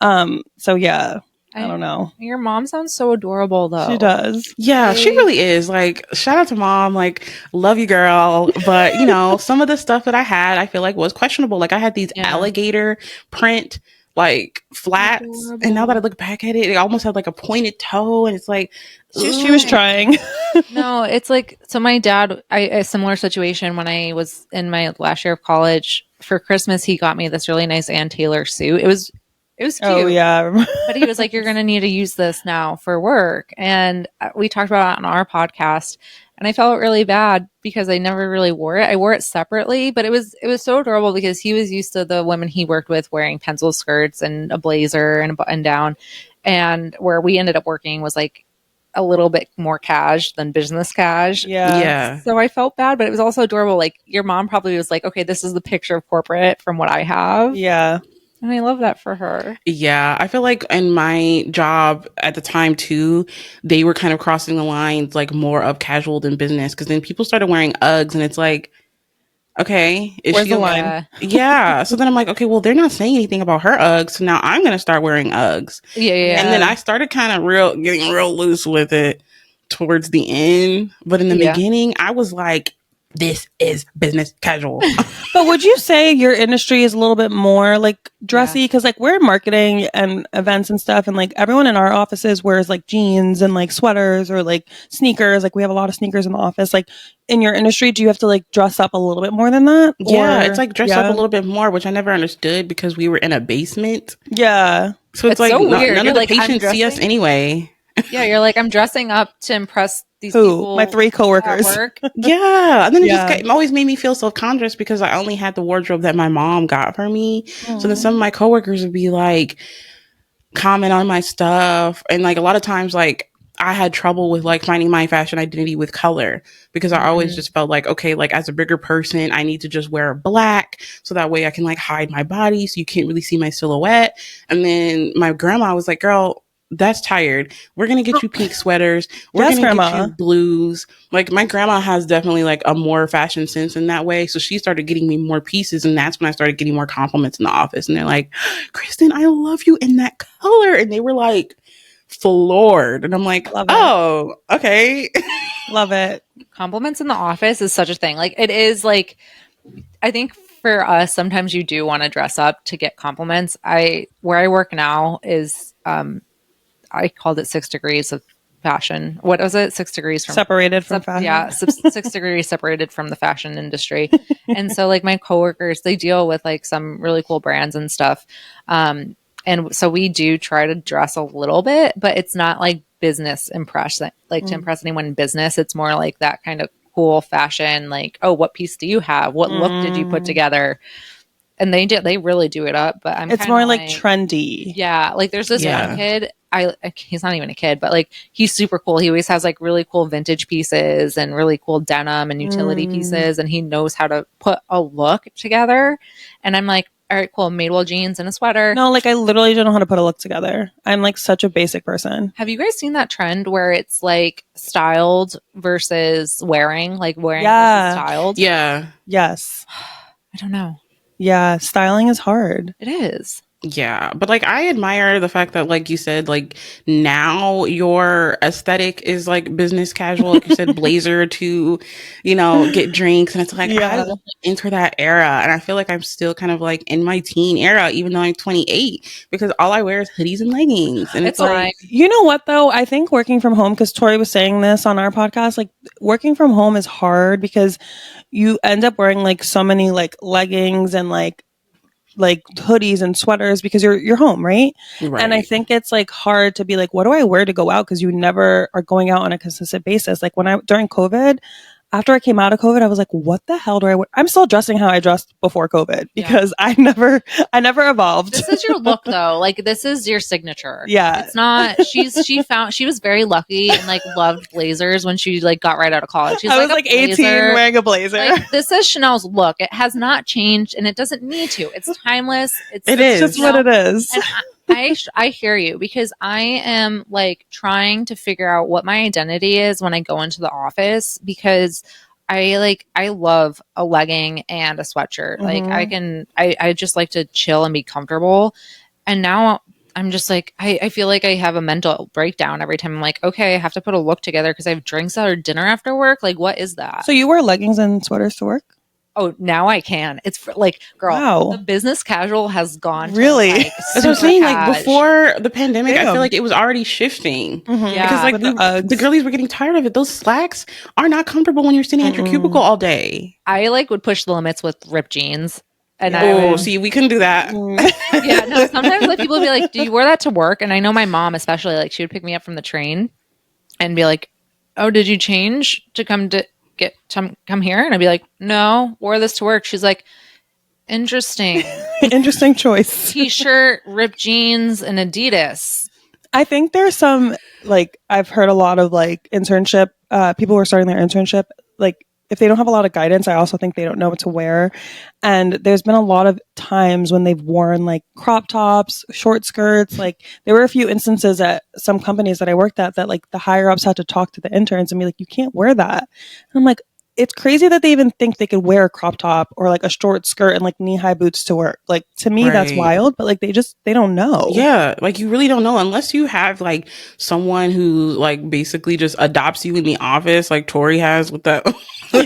So yeah, I don't know. Your mom sounds so adorable though. She does. Yeah, she really is. Like, shout out to mom. Like, love you, girl. But, you know, some of the stuff that I had, I feel like was questionable. Like, I had these alligator print, like, flats. Adorable. And now that I look back at it, it almost had like a pointed toe. And it's like, she was trying. No, it's like, so my dad, a similar situation when I was in my last year of college. For Christmas, he got me this really nice Ann Taylor suit. It was cute. Oh, yeah. But he was like, you're going to need to use this now for work. And we talked about it on our podcast. And I felt really bad because I never really wore it. I wore it separately, but it was so adorable because he was used to the women he worked with wearing pencil skirts and a blazer and a button down. And where we ended up working was like a little bit more cash than business cash. Yeah. So I felt bad, but it was also adorable. Like your mom probably was like, okay, this is the picture of corporate from what I have. Yeah. And I love that for her. Yeah, I feel like in my job at the time too, they were kind of crossing the lines like more of casual than business because then people started wearing Uggs and it's like, okay, is Where's she the okay? line? Yeah. So then I'm like, okay, well, they're not saying anything about her Uggs. So now I'm going to start wearing Uggs. Yeah. And then I started kind of getting real loose with it towards the end. But in the beginning, I was like, this is business casual. But would you say your industry is a little bit more like dressy? Because like we're in marketing and events and stuff, and like everyone in our offices wears like jeans and like sweaters or like sneakers. Like we have a lot of sneakers in the office. Like in your industry, do you have to like dress up a little bit more than that? Yeah, it's like dress up a little bit more, which I never understood because we were in a basement. Yeah. So it's like so weird. None of the patients see us anyway. Yeah, you're like, I'm dressing up to impress these people. My 3 coworkers. At work. Yeah. And then it always made me feel self-conscious because I only had the wardrobe that my mom got for me. So then some of my coworkers would be like, comment on my stuff. And like a lot of times, like I had trouble with like finding my fashion identity with color because I always just felt like, okay, like as a bigger person, I need to just wear black so that way I can like hide my body so you can't really see my silhouette. And then my grandma was like, girl, that's tired. We're going to get you pink sweaters. We're going to get you blues. Like my grandma has definitely like a more fashion sense in that way. So she started getting me more pieces. And that's when I started getting more compliments in the office. And they're like, Kristen, I love you in that color. And they were like floored. And I'm like, oh, okay. Love it. Compliments in the office is such a thing. Like it is like, I think for us, sometimes you do want to dress up to get compliments. Where I work now is, I called it 6 degrees of fashion. What was it? 6 degrees from separated from fashion. Yeah, 6 degrees separated from the fashion industry. And so like my coworkers, they deal with like some really cool brands and stuff. And so we do try to dress a little bit, but it's not like business impression, like to impress anyone in business. It's more like that kind of cool fashion, like, oh, what piece do you have? What look did you put together? And they really do it up, but it's more like trendy. Yeah. Like there's this one kid, he's not even a kid, but like he's super cool. He always has like really cool vintage pieces and really cool denim and utility pieces. And he knows how to put a look together. And I'm like, all right, cool. Madewell jeans and a sweater. No, like I literally don't know how to put a look together. I'm like such a basic person. Have you guys seen that trend where it's like styled versus wearing, like wearing versus styled? Yeah. Yes. I don't know. Yeah. Styling is hard. It is. Yeah, but like I admire the fact that like you said, like now your aesthetic is like business casual, like you said, blazer to, get drinks, and it's like I want to enter that era, and I feel like I'm still kind of like in my teen era, even though I'm 28, because all I wear is hoodies and leggings, and it's like, you know what though, I think working from home, because Tori was saying this on our podcast, like working from home is hard because you end up wearing like so many like leggings and like hoodies and sweaters because you're home, right? And I think it's like hard to be like, what do I wear to go out? Because you never are going out on a consistent basis. Like during COVID, after I came out of COVID, I was like, what the hell do I wear? I'm still dressing how I dressed before COVID because I never evolved. This is your look though. Like this is your signature. Yeah. It's not, she was very lucky and like loved blazers when she like got right out of college. She's I was like 18 wearing a blazer. Like, this is Chanel's look. It has not changed and it doesn't need to. It's timeless. It's just what it is. And I hear you because I am like trying to figure out what my identity is when I go into the office because I love a legging and a sweatshirt. Like I just like to chill and be comfortable. And now I'm just like, I feel like I have a mental breakdown every time I'm like, okay, I have to put a look together because I have drinks or dinner after work. Like, what is that? So you wear leggings and sweaters to work? Oh, now I can. It's like, girl, the business casual has gone. Really? Like, that's what I'm saying. Like before the pandemic, I feel like it was already shifting. Yeah. Because like the girlies were getting tired of it. Those slacks are not comfortable when you're sitting at your cubicle all day. I like would push the limits with ripped jeans. And see, we couldn't do that. Yeah, no, sometimes like people would be like, do you wear that to work? And I know my mom, especially, like she would pick me up from the train and be like, oh, did you change to come here? And I'd be like, no, wore this to work. She's like, interesting. Interesting choice. T-shirt, ripped jeans, and Adidas. I think there's some, like, I've heard a lot of like internship, people who are starting their internship, like if they don't have a lot of guidance, I also think they don't know what to wear. And there's been a lot of times when they've worn like crop tops, short skirts. Like there were a few instances at some companies that I worked at that like the higher ups had to talk to the interns and be like, you can't wear that. And I'm like, it's crazy that they even think they could wear a crop top or like a short skirt and like knee-high boots to work. Like to me, that's wild, but like they don't know. Yeah, like you really don't know unless you have like someone who like basically just adopts you in the office, like Tori has with the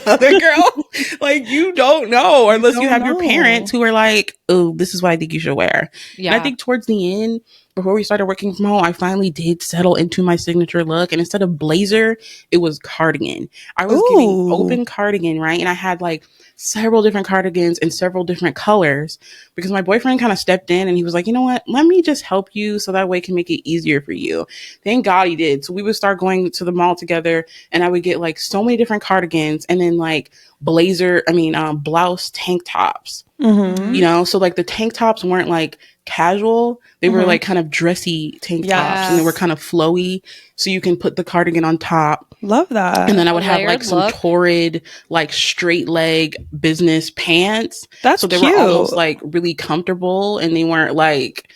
other girl. Like you don't know unless you have your parents who are like, oh, this is what I think you should wear. Yeah. And I think towards the end, before we started working from home, I finally did settle into my signature look. And instead of blazer, it was cardigan. I was getting open cardigan, right? And I had like several different cardigans in several different colors because my boyfriend kind of stepped in and he was like, you know what? Let me just help you so that way it can make it easier for you. Thank God he did. So we would start going to the mall together and I would get like so many different cardigans and then like blouse tank tops. You know, so like the tank tops weren't like casual, they were like kind of dressy tank tops and they were kind of flowy, so you can put the cardigan on top. Love that. And then I would have like some torrid like straight leg business pants. That's so they cute. were almost like really comfortable and they weren't like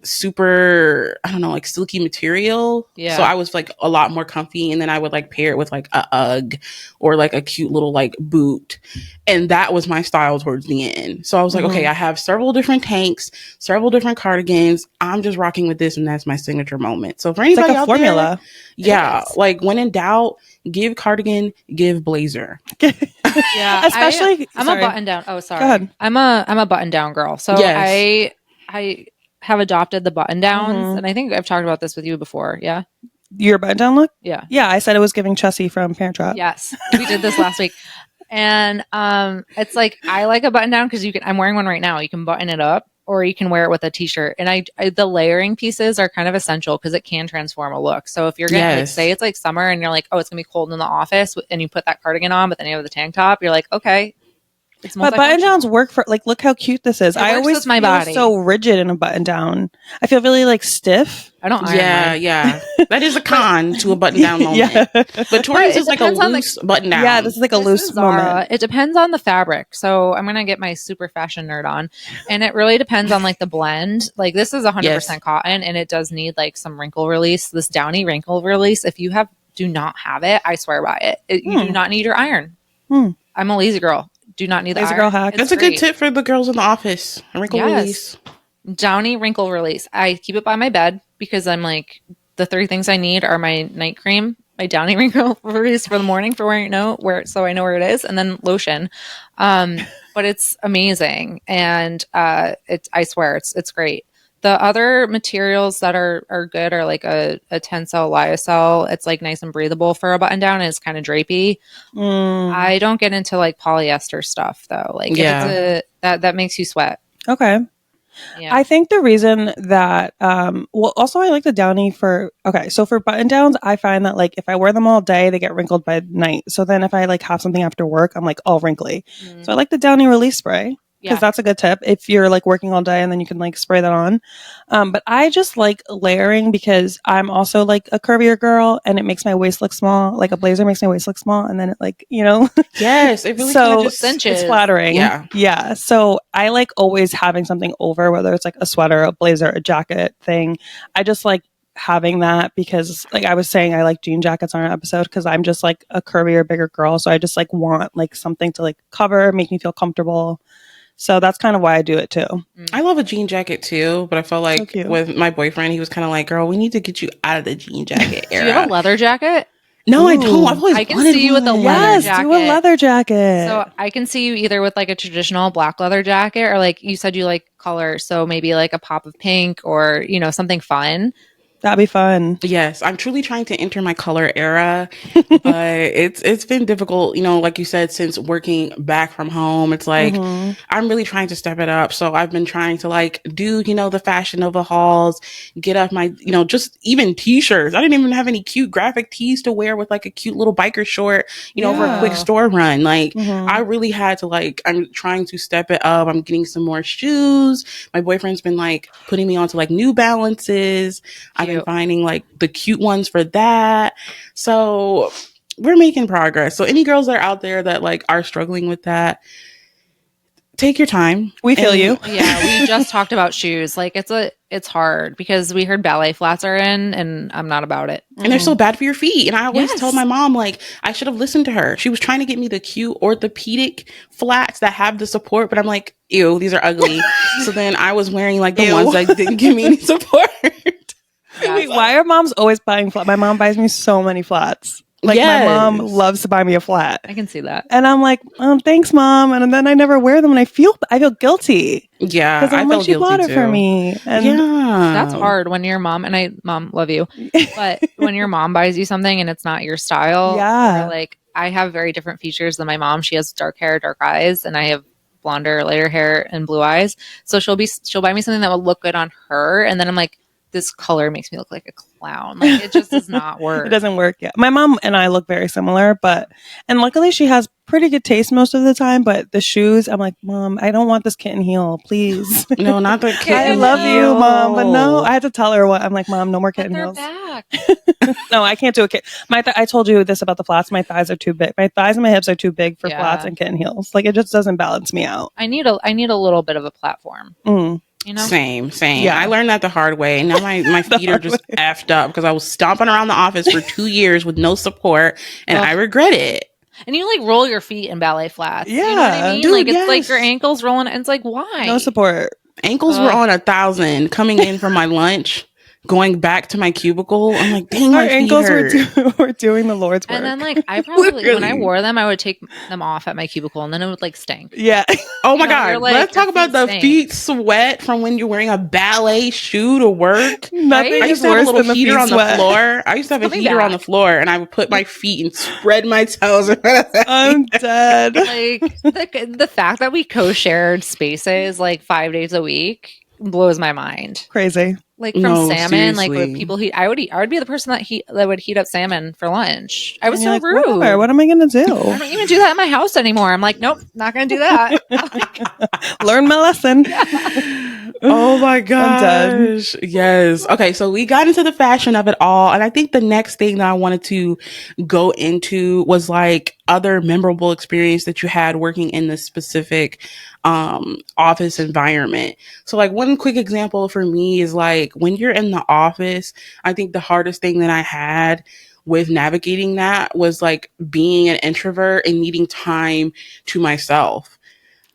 super, I don't know, like silky material. Yeah. So I was like a lot more comfy. And then I would like pair it with like a UGG or like a cute little like boot. And that was my style towards the end. So I was like, okay, I have several different tanks, several different cardigans. I'm just rocking with this. And that's my signature moment. So for anybody it's like a out formula. There, like when in doubt, give cardigan, give blazer. Yeah. Especially I'm a button down. Oh, sorry. Go ahead. I'm a button down girl. So I have adopted the button downs, and I think I've talked about this with you before. Yeah, your button down look. Yeah, I said it was giving Chessie from Parent Trap. Yes, we did this last week, and it's like I like a button down because you can. I'm wearing one right now. You can button it up, or you can wear it with a t-shirt. And I the layering pieces are kind of essential because it can transform a look. So if you're gonna like, say it's like summer and you're like, oh, it's gonna be cold in the office, and you put that cardigan on, but then you have the tank top, you're like, okay. But button downs work for like, look how cute this is. I always my feel body. So rigid in a button down. I feel really like stiff. I don't iron yeah. That is a con to a button down moment. But Tori's is like a loose button down. Yeah, this is like a loose moment. It depends on the fabric. So I'm gonna get my super fashion nerd on, and it really depends on like the blend. Like this is 100% cotton, and it does need like some wrinkle release. This downy wrinkle release. If you do not have it, I swear by it. You do not need your iron. I'm a lazy girl. Do not need the lazy iron. Girl hack. That's a good tip for the girls in the office. A wrinkle release. Downy wrinkle release. I keep it by my bed because I'm like, the 3 things I need are my night cream, my downy wrinkle release for the morning for wearing so I know where it is, and then lotion. But it's amazing, and I swear it's great. The other materials that are good are like a Tencel lyocell. It's like nice and breathable for a button down, and it's kind of drapey. I don't get into like polyester stuff though. Like that makes you sweat. Okay. Yeah. I think the reason that also I like the downy for button downs, I find that like if I wear them all day, they get wrinkled by night. So then if I like have something after work, I'm like all wrinkly. So I like the downy release spray. Because that's a good tip if you're like working all day and then you can like spray that on. But I just like layering because I'm also like a curvier girl and it makes my waist look small. Like a blazer makes my waist look small and then it like, you know. Yes, it really kind of just cinches. It's flattering. Yeah. So I like always having something over, whether it's like a sweater, a blazer, a jacket thing. I just like having that because like I was saying, I like jean jackets on an episode because I'm just like a curvier, bigger girl. So I just like want like something to like cover, make me feel comfortable. So that's kind of why I do it too. I love a jean jacket too, but I felt like with my boyfriend, he was kind of like, girl, we need to get you out of the jean jacket era. Do you have a leather jacket? No, I don't. I've always I can see you with a leather jacket. Do a leather jacket. So I can see you either with like a traditional black leather jacket or like you said you like color. So maybe like a pop of pink or, you know, something fun. That'd be fun. Yes, I'm truly trying to enter my color era, but it's been difficult, you know, like you said, since working back from home. It's like I'm really trying to step it up. So I've been trying to like do, you know, the Fashion Nova hauls, get up my, you know, just even t-shirts. I didn't even have any cute graphic tees to wear with like a cute little biker short, you know, for a quick store run. Like I really had to like, I'm trying to step it up. I'm getting some more shoes. My boyfriend's been like putting me onto like New Balances. I've been finding like the cute ones for that. So we're making progress. So any girls that are out there that like are struggling with that, take your time. We feel you. Yeah, we just talked about shoes. Like it's hard because we heard ballet flats are in, and I'm not about it. And they're so bad for your feet. And I always tell my mom, like, I should have listened to her. She was trying to get me the cute orthopedic flats that have the support, but I'm like, ew, these are ugly. So then I was wearing like the ones that didn't give me any support. Wait, why are moms always buying flats? My mom buys me so many flats. Like my mom loves to buy me a flat. I can see that. And I'm like, thanks, mom. And then I never wear them and I feel guilty. Yeah. Because I'm like, she bought it for me. And that's hard when your mom, and mom, love you. But when your mom buys you something and it's not your style. Yeah. Or like I have very different features than my mom. She has dark hair, dark eyes, and I have blonder, lighter hair and blue eyes. So she'll buy me something that will look good on her. And then I'm like, this color makes me look like a clown. Like it just does not work. It doesn't work. Yeah. My mom and I look very similar, and luckily she has pretty good taste most of the time, but the shoes, I'm like, Mom, I don't want this kitten heel, please. No, not the kitten. I love you, Mom, but no, I had to tell her what. I'm like, Mom, no more kitten heels. Back. No, I can't do a kitten. I told you this about the flats. My thighs are too big. My thighs and my hips are too big for flats and kitten heels. Like it just doesn't balance me out. I need a little bit of a platform. You know? Same. Yeah, I learned that the hard way. And now my feet are just effed up because I was stomping around the office for 2 years with no support, and I regret it. And you like roll your feet in ballet flats. Yeah, you know what I mean? dude, like it's like your ankles rolling. And it's like, why? No support. Ankles were on 1,000 coming in from my lunch. Going back to my cubicle, I'm like, dang, my ankles hurt. were doing the Lord's work. And then, like, I probably when I wore them, I would take them off at my cubicle, and then it would like stink. Yeah. Oh my God! Like, let's talk about the feet sweat from when you're wearing a ballet shoe to work. Nothing I used is to have worse a little than the heater feet on sweat. the floor. I used to have a heater on the floor, and I would put my feet and spread my toes. I'm dead. Like the fact that we co-shared spaces like 5 days a week blows my mind. Crazy. Like from salmon, like with people I would be the person that would heat up salmon for lunch. I was so like, rude. Whatever, what am I gonna do? I don't even do that in my house anymore. I'm like, nope, not gonna do that. Learn my lesson. Oh my gosh. Yes. Okay, so we got into the fashion of it all, and I think the next thing that I wanted to go into was like other memorable experience that you had working in this specific office environment. So like one quick example for me is like when you're in the office, I think the hardest thing that I had with navigating that was like being an introvert and needing time to myself.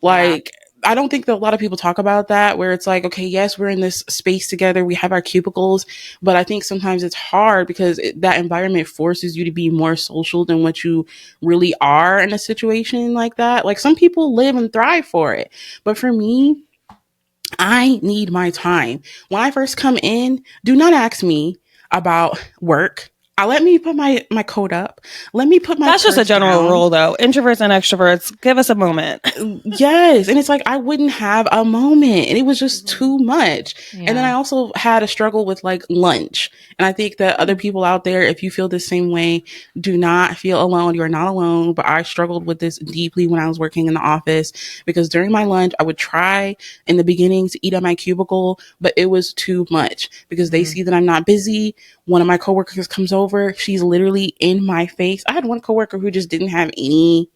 Like, I don't think that a lot of people talk about that, where it's like, okay, yes, we're in this space together, we have our cubicles, but I think sometimes it's hard because that environment forces you to be more social than what you really are in a situation like that. Like some people live and thrive for it, but for me, I need my time. When I first come in, do not ask me about work. Let me put my coat up. Let me put my That's just a general down. rule, though. Introverts and extroverts, give us a moment. Yes. And it's like, I wouldn't have a moment. And it was just too much. Yeah. And then I also had a struggle with like lunch. And I think that other people out there, if you feel the same way, do not feel alone. You're not alone. But I struggled with this deeply when I was working in the office, because during my lunch, I would try in the beginning to eat at my cubicle, but it was too much because they see that I'm not busy. One of my coworkers comes over. She's literally in my face. I had one coworker who just didn't have any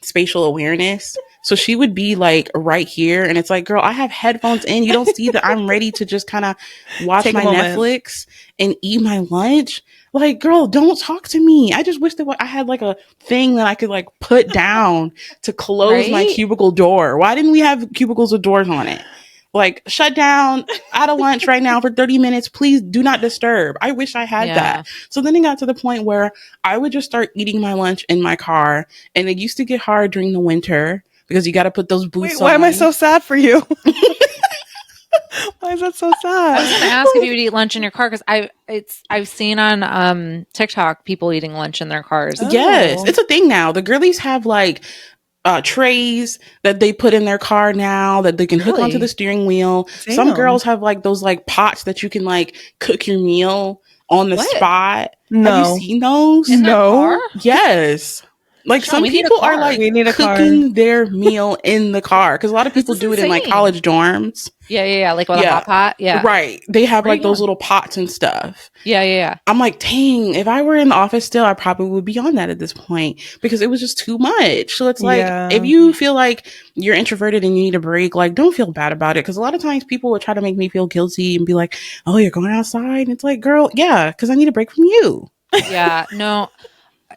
spatial awareness. So she would be like right here. And it's like, girl, I have headphones in. You don't see that I'm ready to just kind of watch my Netflix and eat my lunch. Like, girl, don't talk to me. I just wish that I had like a thing that I could like put down to close my cubicle door. Why didn't we have cubicles with doors on it? Like, shut down, out of lunch right now for 30 minutes. Please do not disturb. I wish I had that. So then it got to the point where I would just start eating my lunch in my car. And it used to get hard during the winter because you got to put those boots on. Why am I so sad for you? Why is that so sad? I was going to ask if you would eat lunch in your car, because I've seen on TikTok people eating lunch in their cars. Oh. Yes, it's a thing now. The girlies have like trays that they put in their car now that they can hook onto the steering wheel. Damn. Some girls have like those like pots that you can like cook your meal on the spot. No. Have you seen those? No. Yes. Like some people are like cooking their meal in the car because a lot of people do it in like college dorms. Yeah. Like with a hot pot. Yeah. Right. They have like those little pots and stuff. Yeah. I'm like, dang, if I were in the office still, I probably would be on that at this point because it was just too much. So it's like, if you feel like you're introverted and you need a break, like, don't feel bad about it. Because a lot of times people would try to make me feel guilty and be like, oh, you're going outside. And it's like, girl, yeah, because I need a break from you. Yeah, no,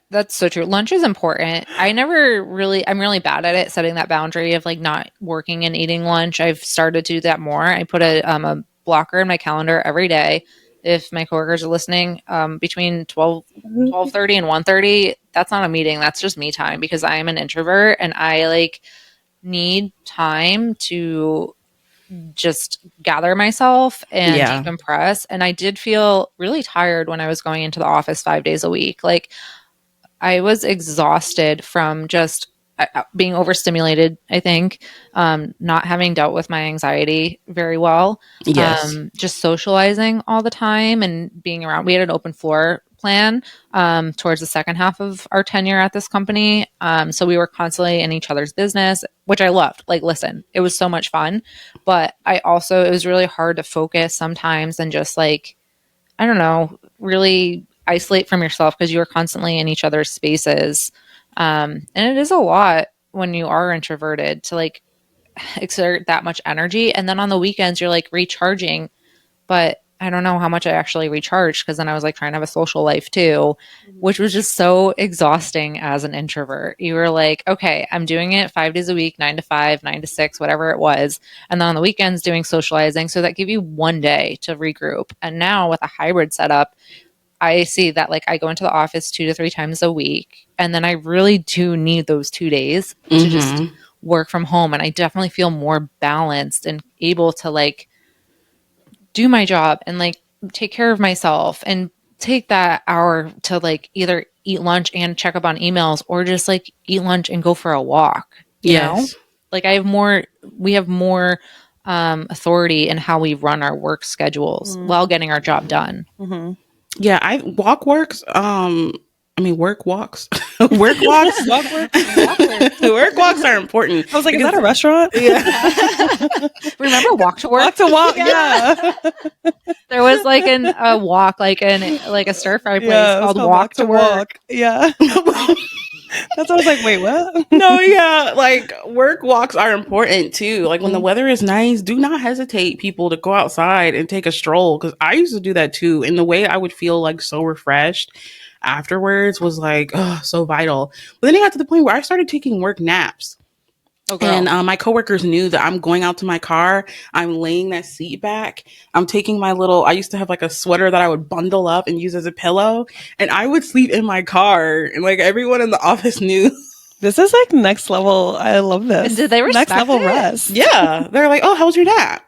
that's so true. Lunch is important. I'm really bad at it, setting that boundary of like not working and eating lunch. I've started to do that more. I put a blocker in my calendar every day. If my coworkers are listening, between 12:30 and 1:30, that's not a meeting. That's just me time because I am an introvert and I like need time to just gather myself and decompress. And I did feel really tired when I was going into the office 5 days a week. Like I was exhausted from just being overstimulated, I think, not having dealt with my anxiety very well, just socializing all the time and being around. We had an open floor plan towards the second half of our tenure at this company. So we were constantly in each other's business, which I loved. Like, listen, it was so much fun, but it was really hard to focus sometimes and just like, I don't know, really isolate from yourself because you are constantly in each other's spaces. And it is a lot when you are introverted to like exert that much energy. And then on the weekends, you're like recharging, but I don't know how much I actually recharged because then I was like trying to have a social life too, which was just so exhausting as an introvert. You were like, okay, I'm doing it 5 days a week, 9 to 5, 9 to 6, whatever it was. And then on the weekends doing socializing. So that gave you one day to regroup. And now with a hybrid setup, I see that like I go into the office 2 to 3 times a week. And then I really do need those 2 days to just work from home. And I definitely feel more balanced and able to like do my job and like take care of myself and take that hour to like either eat lunch and check up on emails or just like eat lunch and go for a walk. You know? Like we have more authority in how we run our work schedules while getting our job done. Yeah, work walks. Work walks. Work walks. Work walks are important. I was like, is that a restaurant? Yeah. Remember walk to work? Walk to walk. Yeah. There was like a walk, like a stir fry place called Walk to Work. Yeah. That's what I was like, wait, what? No, yeah. Like work walks are important too. Like when the weather is nice, do not hesitate, people, to go outside and take a stroll. Cause I used to do that too. And the way I would feel like so refreshed afterwards was like, oh, so vital. But then it got to the point where I started taking work naps. Okay. And my coworkers knew that I'm going out to my car. I'm laying that seat back. I'm taking I used to have like a sweater that I would bundle up and use as a pillow. And I would sleep in my car. And like everyone in the office knew. This is like next level. I love this. And did they respect next level it? rest? Yeah. They're like, oh, how was your nap?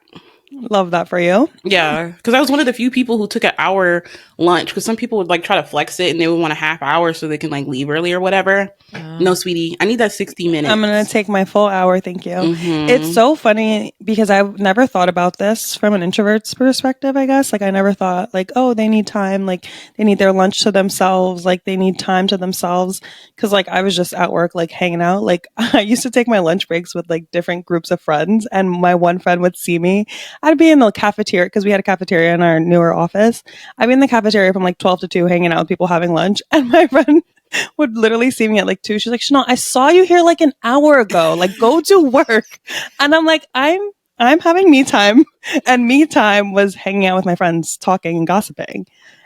Love that for you. Yeah, because I was one of the few people who took an hour lunch, because some people would like try to flex it and they would want a half hour so they can like leave early or whatever. No, sweetie, I need that 60 minutes. I'm going to take my full hour. Thank you. It's so funny because I've never thought about this from an introvert's perspective, I guess. Like I never thought like, oh, they need time. Like they need their lunch to themselves. Like they need time to themselves. Because like I was just at work, like hanging out. Like I used to take my lunch breaks with like different groups of friends. And my one friend would see me. I'd be in the cafeteria because we had a cafeteria in our newer office. I'd be in the cafeteria from like 12 to 2 hanging out with people having lunch. And my friend would literally see me at like 2. She's like, Chanel, I saw you here like an hour ago. Like go to work. And I'm like, I'm having me time. And me time was hanging out with my friends, talking and gossiping.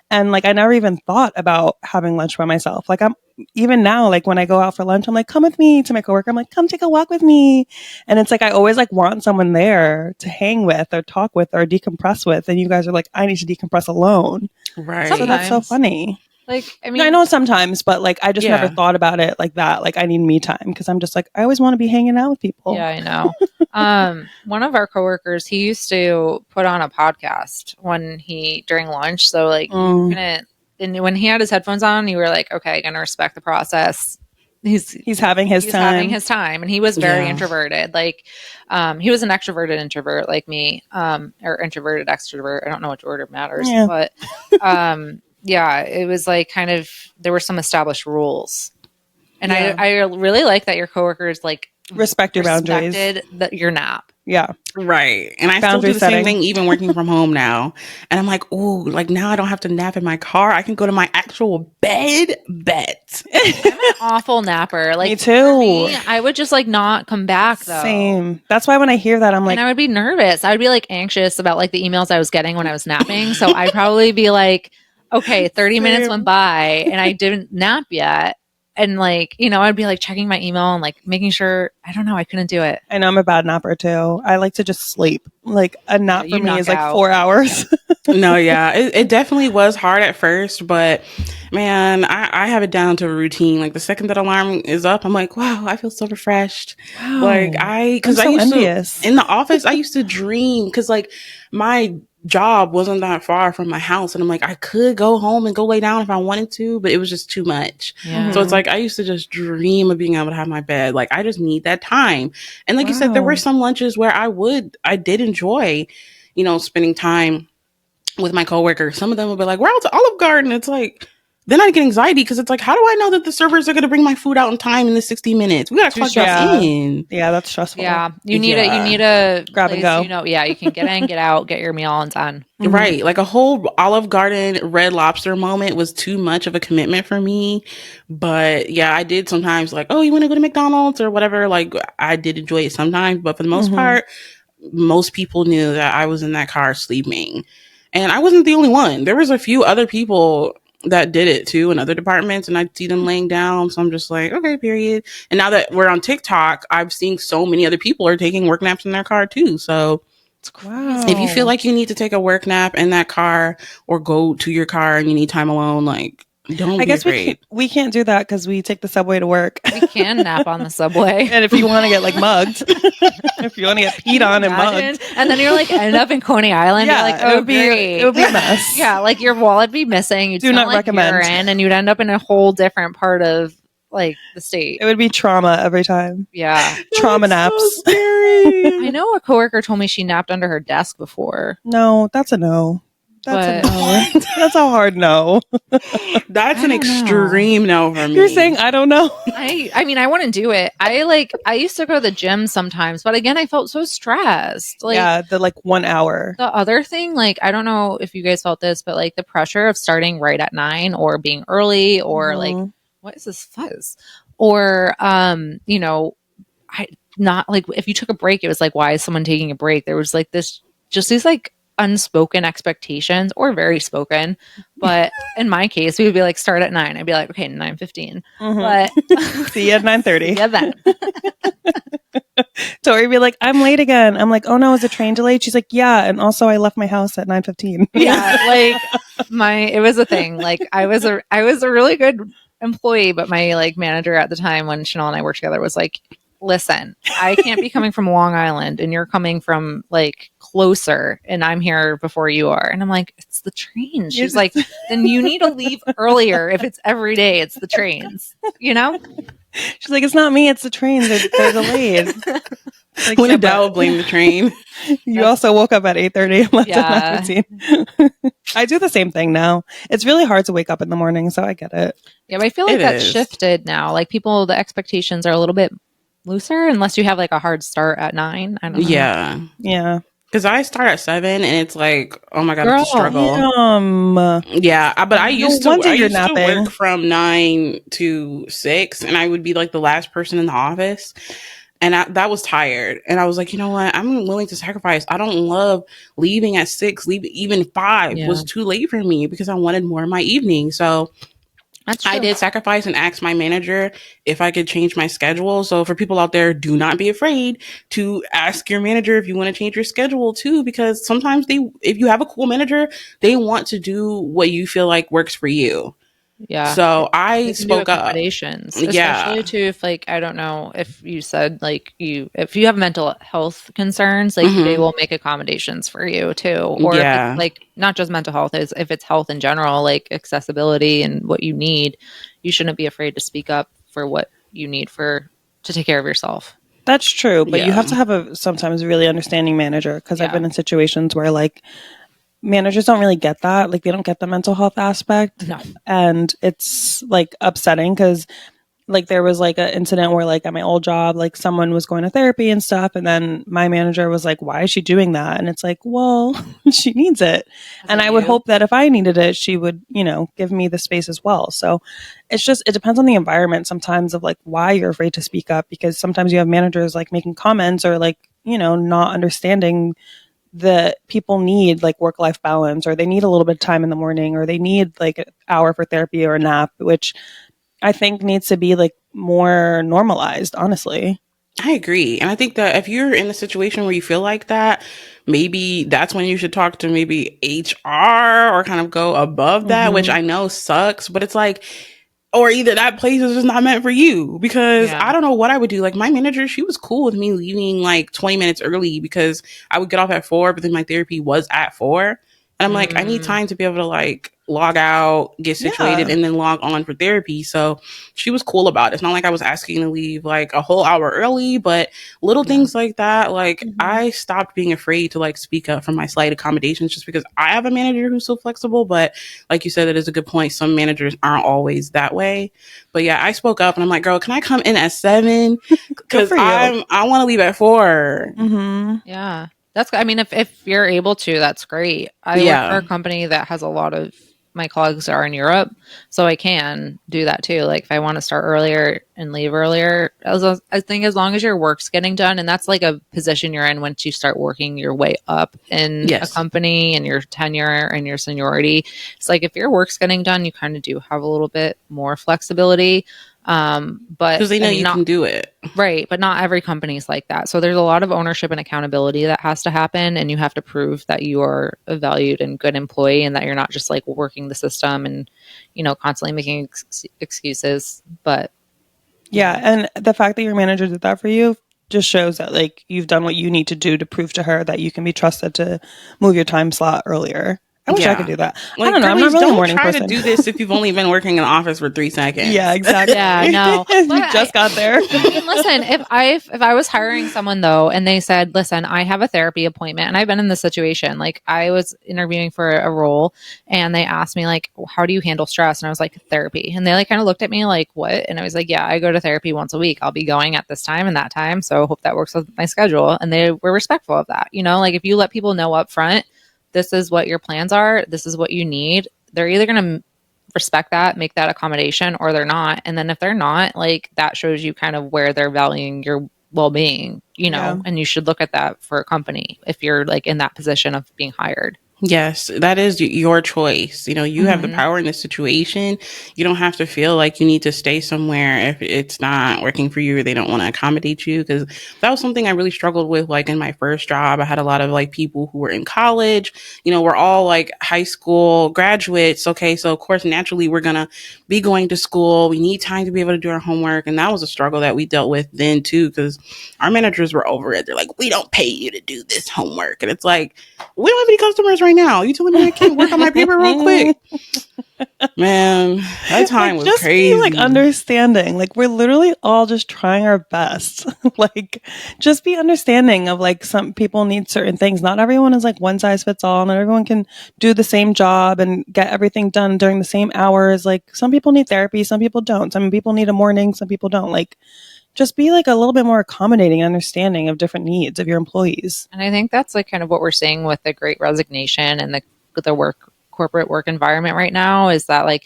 And like I never even thought about having lunch by myself. Like I'm even now, like when I go out for lunch, I'm like, come with me. To my coworker, I'm like, come take a walk with me. And it's like I always like want someone there to hang with or talk with or decompress with. And you guys are like, I need to decompress alone. Right. So that's so funny. Like, I mean, I know sometimes, but like I just never thought about it like that. Like I need me time because I'm just like I always want to be hanging out with people. Yeah, I know. One of our coworkers, he used to put on a podcast during lunch. So like, and when he had his headphones on, you were like, okay, gonna respect the process. He's having his time, and he was very introverted. Like, he was an extroverted introvert like me, or introverted extrovert. I don't know which order matters, but. Yeah, it was like kind of, there were some established rules. And I really like that your coworkers like respect your boundaries. Your nap. Yeah. Right. And I still do the same thing even working from home now. And I'm like, oh, like now I don't have to nap in my car. I can go to my actual bed. I'm an awful napper. Like me too. I would just like not come back though. Same. That's why when I hear that, I'm like, and I would be nervous. I would be like anxious about like the emails I was getting when I was napping. So I'd probably be like, okay, 30 minutes went by and I didn't nap yet. And like, you know, I'd be like checking my email and like making sure, I don't know, I couldn't do it. I know I'm a bad napper too. I like to just sleep. Like a nap for me is like 4 hours. No, yeah. It definitely was hard at first, but man, I have it down to a routine. Like the second that alarm is up, I'm like, wow, I feel so refreshed. Wow. Like because I used envious. to, in the office, I used to dream because like my job wasn't that far from my house, and I'm like, I could go home and go lay down if I wanted to, but it was just too much. Yeah. So it's like I used to just dream of being able to have my bed. Like I just need that time. And like you said, there were some lunches where I did enjoy, you know, spending time with my coworkers. Some of them would be like, we're out to Olive Garden. It's like, then I get anxiety because it's like, how do I know that the servers are going to bring my food out in time in the 60 minutes? We got to clock us in. Yeah, that's stressful. Yeah, you need a grab and go. You know, yeah, you can get in, get out, get your meal and done. Mm-hmm. Right, like a whole Olive Garden Red Lobster moment was too much of a commitment for me. But yeah, I did sometimes like, oh, you want to go to McDonald's or whatever. Like I did enjoy it sometimes, but for the most part, most people knew that I was in that car sleeping. And I wasn't the only one. There was a few other people that did it too in other departments, and I'd see them laying down. So I'm just like, okay, period. And now that we're on TikTok, I've seen so many other people are taking work naps in their car too. So if you feel like you need to take a work nap in that car or go to your car and you need time alone, like don't be afraid. We can't do that because we take the subway to work. We can nap on the subway. And if you want to get like mugged, if you want to get peed on and mugged. And then you're like end up in Coney Island. Yeah, you're like, oh, it would be a mess. Yeah, like your wallet be missing. You'd do not like recommend. Urine, and you'd end up in a whole different part of like the state. It would be trauma every time. Yeah. Trauma naps. So scary. I know a coworker told me she napped under her desk before. No, that's a no. That's a no. That's a hard no. That's an extreme no for me. You're saying I don't know. I mean, I wouldn't do it. I used to go to the gym sometimes, but again, I felt so stressed. Like, yeah, the like 1 hour. The other thing, like, I don't know if you guys felt this, but like the pressure of starting right at 9 or being early or like, what is this fuzz? Or, you know, not like if you took a break, it was like, why is someone taking a break? There was like these like unspoken expectations or very spoken. But in my case, we would be like, start at 9. I'd be like, okay, 9:15. But see you at 9:30. Yeah, then. Tori would be like, I'm late again. I'm like, oh no, is the train delayed? She's like, yeah. And also I left my house at 9:15. Yeah, like it was a thing. Like I was a really good employee, but my like manager at the time when Chanel and I worked together was like, listen, I can't be coming from Long Island and you're coming from like closer and I'm here before you are. And I'm like, it's the train. She's like, then you need to leave earlier if it's every day. It's the trains, you know? She's like, it's not me, it's the trains. They're delayed. Like, when in doubt, blame the train. You also woke up at 8:30 and left at 9:15. I do the same thing now. It's really hard to wake up in the morning, so I get it. Yeah, but I feel like that's shifted now. Like people, the expectations are a little bit looser unless you have like a hard start at 9. I don't know. Yeah. Because I start at 7 and it's like, oh my God, it's a struggle. Yeah, but I used to work from 9 to 6 and I would be like the last person in the office. And that was tired. And I was like, you know what? I'm willing to sacrifice. I don't love leaving at 6, even 5 was too late for me because I wanted more of my evening. So I did sacrifice and asked my manager if I could change my schedule. So for people out there, do not be afraid to ask your manager if you want to change your schedule too, because sometimes if you have a cool manager, they want to do what you feel like works for you. Yeah. So I spoke up. Especially too, if like, I don't know if you said like if you have mental health concerns, like they will make accommodations for you too. Or if it's like not just mental health, if it's health in general, like accessibility and what you need, you shouldn't be afraid to speak up for what you need to take care of yourself. That's true. But you have to have a sometimes really understanding manager because I've been in situations where like managers don't really get that. Like they don't get the mental health aspect. No. And it's like upsetting because like there was like an incident where like at my old job, like someone was going to therapy and stuff, and then my manager was like, why is she doing that? And it's like, well, she needs it. And I would hope that if I needed it, she would, you know, give me the space as well. So it's just, it depends on the environment sometimes of like why you're afraid to speak up, because sometimes you have managers like making comments or like, you know, not understanding that people need like work-life balance, or they need a little bit of time in the morning, or they need like an hour for therapy or a nap, which I think needs to be like more normalized, honestly. I agree. And I think that if you're in a situation where you feel like that, maybe that's when you should talk to maybe HR or kind of go above that, which I know sucks, but it's like, or either that place is just not meant for you, because I don't know what I would do. Like my manager, she was cool with me leaving like 20 minutes early because I would get off at 4, but then my therapy was at 4. And I'm like, I need time to be able to like log out, get situated, and then log on for therapy. So she was cool about it. It's not like I was asking to leave like a whole hour early, but little things like that. Like I stopped being afraid to like speak up for my slight accommodations just because I have a manager who's so flexible. But like you said, it is a good point. Some managers aren't always that way. But yeah, I spoke up and I'm like, girl, can I come in at 7? Because I want to leave at 4. Yeah. I mean, if you're able to, that's great. I work for a company that has a lot of my colleagues are in Europe, so I can do that too. Like if I want to start earlier and leave earlier, I think as long as your work's getting done, and that's like a position you're in once you start working your way up in a company and your tenure and your seniority. It's like if your work's getting done, you kind of do have a little bit more flexibility. But because they know you can do it, right? But not every company is like that. So there's a lot of ownership and accountability that has to happen, and you have to prove that you are a valued and good employee, and that you're not just like working the system and, you know, constantly making excuses. But yeah, and the fact that your manager did that for you just shows that like you've done what you need to do to prove to her that you can be trusted to move your time slot earlier. I wish I could do that. Like, I don't know. I'm not really a morning person. Don't try to do this if you've only been working in the office for 3 seconds. Yeah, exactly. Yeah, no. You just got there. I mean, listen, if I was hiring someone though, and they said, listen, I have a therapy appointment, and I've been in this situation. Like I was interviewing for a role and they asked me like, how do you handle stress? And I was like, therapy. And they like kind of looked at me like, what? And I was like, yeah, I go to therapy once a week. I'll be going at this time and that time. So I hope that works with my schedule. And they were respectful of that. You know, like if you let people know up front, this is what your plans are, this is what you need, they're either going to respect that, make that accommodation, or they're not. And then if they're not, like that shows you kind of where they're valuing your well-being, you know, and you should look at that for a company if you're like in that position of being hired. Yes, that is your choice. You know, you have the power in this situation. You don't have to feel like you need to stay somewhere if it's not working for you or they don't want to accommodate you. Because that was something I really struggled with. Like in my first job, I had a lot of like people who were in college. You know, we're all like high school graduates. Okay, so of course, naturally, we're going to be going to school. We need time to be able to do our homework. And that was a struggle that we dealt with then too, because our managers were over it. They're like, we don't pay you to do this homework. And it's like, we don't have any customers right now. You telling me I can't work on my paper real quick? Man, that time was just crazy. Be, like understanding. Like we're literally all just trying our best. Like just be understanding of like some people need certain things. Not everyone is like one size fits all. Not everyone can do the same job and get everything done during the same hours. Like some people need therapy, some people don't. Some people need a morning, some people don't. Like just be like a little bit more accommodating, understanding of different needs of your employees. And I think that's like kind of what we're seeing with the Great Resignation and the corporate work environment right now is that like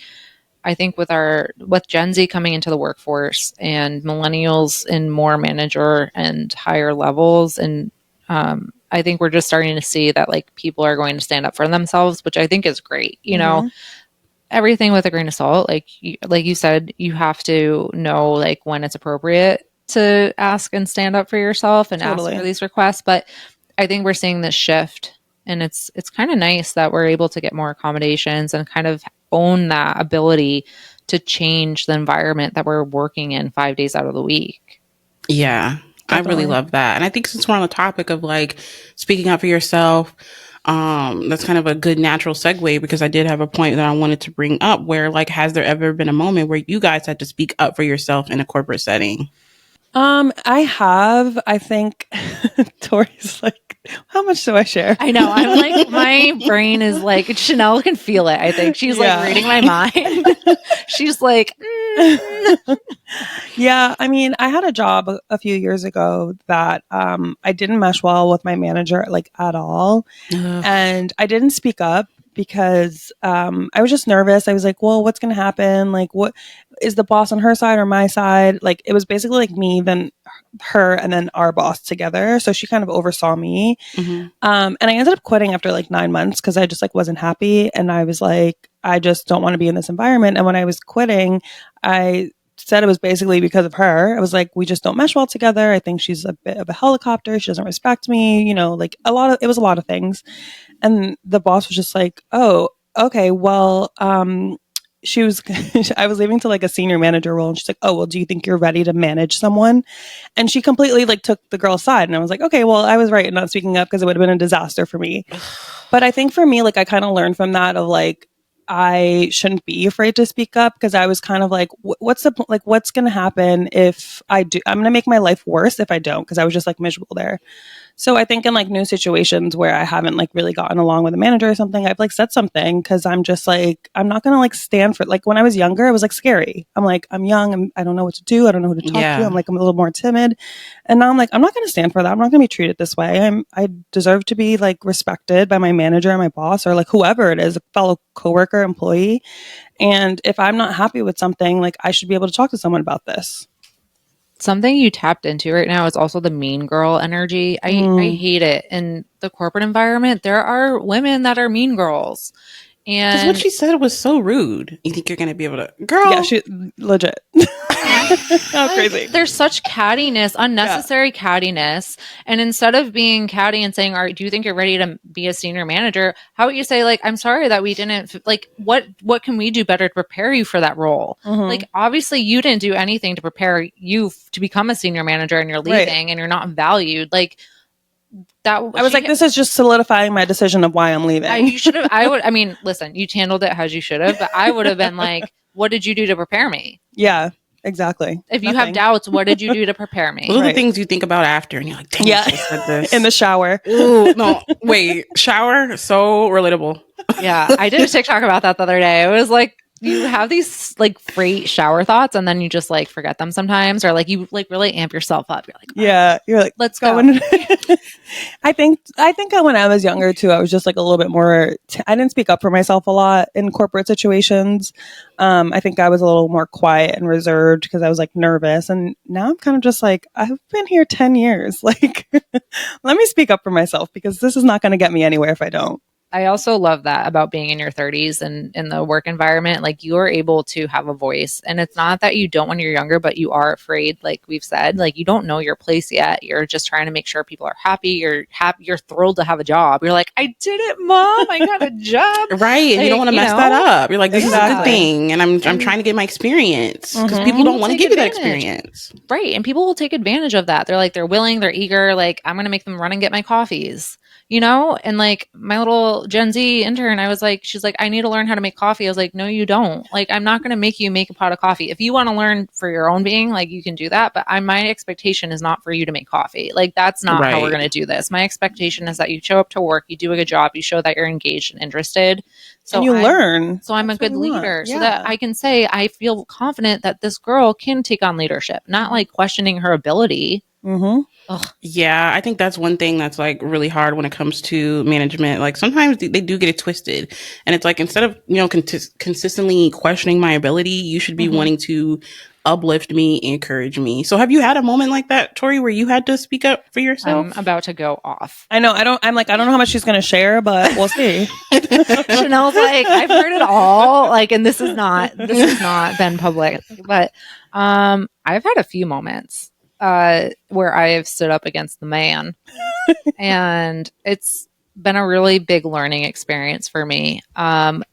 I think with Gen Z coming into the workforce and millennials in more manager and higher levels, and I think we're just starting to see that like people are going to stand up for themselves, which I think is great. You know, everything with a grain of salt. Like you said, you have to know like when it's appropriate to ask and stand up for yourself and ask for these requests. But I think we're seeing this shift, and it's kind of nice that we're able to get more accommodations and kind of own that ability to change the environment that we're working in 5 days out of the week. Yeah, definitely. I really love that. And I think since we're on the topic of like speaking up for yourself, that's kind of a good natural segue, because I did have a point that I wanted to bring up where like, has there ever been a moment where you guys had to speak up for yourself in a corporate setting? I think Tori's like, how much do I share? I know. I'm like, my brain is like, Chanel can feel it. I think she's like reading my mind. She's like, Yeah, I mean, I had a job a few years ago that I didn't mesh well with my manager like at all. And I didn't speak up because I was just nervous. I was like, well, what's going to happen? Like, what is the boss on her side or my side? Like, it was basically like me, then her, and then our boss together. So she kind of oversaw me. Mm-hmm. And I ended up quitting after like 9 months because I just like wasn't happy. And I was like, I just don't want to be in this environment. And when I was quitting, I said it was basically because of her. I was like, we just don't mesh well together. I think she's a bit of a helicopter. She doesn't respect me, you know, like it was a lot of things. And the boss was just like, oh, okay, well, she was, I was leaving to like a senior manager role. And she's like, oh, well, do you think you're ready to manage someone? And she completely like took the girl's side. And I was like, okay, well, I was right in not speaking up because it would have been a disaster for me. But I think for me, like, I kind of learned from that of like, I shouldn't be afraid to speak up because I was kind of like, what's going to happen if I do? I'm going to make my life worse if I don't, because I was just like miserable there. So I think in like new situations where I haven't like really gotten along with a manager or something, I've like said something because I'm just like, I'm not going to like stand for like when I was younger, it was like scary. I'm like, I'm young. I don't know what to do. I don't know who to talk to. I'm like, I'm a little more timid. And now I'm like, I'm not going to stand for that. I'm not going to be treated this way. I deserve to be like respected by my manager and my boss or like whoever it is, a fellow coworker, employee. And if I'm not happy with something, like I should be able to talk to someone about this. something you tapped into right now is also the mean girl energy. I hate it. In the corporate environment, there are women that are mean girls. And because what she said was so rude. You think you're going to be able to, girl? Yeah, she legit. How crazy. There's such cattiness, unnecessary cattiness. And instead of being catty and saying, do you think you're ready to be a senior manager? How about you say, like, I'm sorry that we didn't, like, what can we do better to prepare you for that role? Mm-hmm. Like, obviously you didn't do anything to prepare you to become a senior manager and you're leaving and you're not valued. Like, that I was like, this is just solidifying my decision of why I'm leaving. You should have, I mean, listen, you handled it as you should have, but I would have been like, what did you do to prepare me? Yeah. Exactly. If you have doubts, what did you do to prepare me? Those are the things you think about after, and you're like, dang, I said this. In the shower. Ooh, no, wait, shower, so relatable. Yeah, I did a TikTok about that the other day. It was like, you have these like great shower thoughts and then you just like forget them sometimes, or like you like really amp yourself up. You're like, yeah, you're like, let's go. I think when I was younger too, I was just like a little bit more, I didn't speak up for myself a lot in corporate situations. I think I was a little more quiet and reserved because I was like nervous. And now I'm kind of just like, I've been here 10 years. Like, let me speak up for myself because this is not going to get me anywhere if I don't. I also love that about being in your 30s and in the work environment. Like, you are able to have a voice, and it's not that you don't when you're younger, but you are afraid. Like we've said, like, you don't know your place yet. You're just trying to make sure people are happy. You're happy. You're thrilled to have a job. You're like, I did it, Mom. I got a job. Right. And like, you don't want to mess that up. You're like, this Exactly. is a good thing. And I'm trying to get my experience because people don't want to give you that experience. Right. And people will take advantage of that. They're like, they're willing, they're eager. Like, I'm going to make them run and get my coffees. You know, and like my little Gen Z intern, I was like, she's like, I need to learn how to make coffee. I was like, no, you don't. Like, I'm not going to make you make a pot of coffee. If you want to learn for your own being, like, you can do that. But my expectation is not for you to make coffee. Like, that's not how we're going to do this. My expectation is that you show up to work, you do a good job, you show that you're engaged and interested. So and you learn. So I'm a good leader so that I can say, I feel confident that this girl can take on leadership, not like questioning her ability. Mm-hmm. Yeah, I think that's one thing that's like really hard when it comes to management. Like sometimes they do get it twisted, and it's like instead of consistently questioning my ability, you should be wanting to uplift me, encourage me. So have you had a moment like that, Tori, where you had to speak up for yourself? I'm about to go off. I know. I don't know how much she's going to share, but we'll see. Chanel's like, I've heard it all. Like, and this has not been public, but I've had a few moments where I have stood up against the man, and it's been a really big learning experience for me. A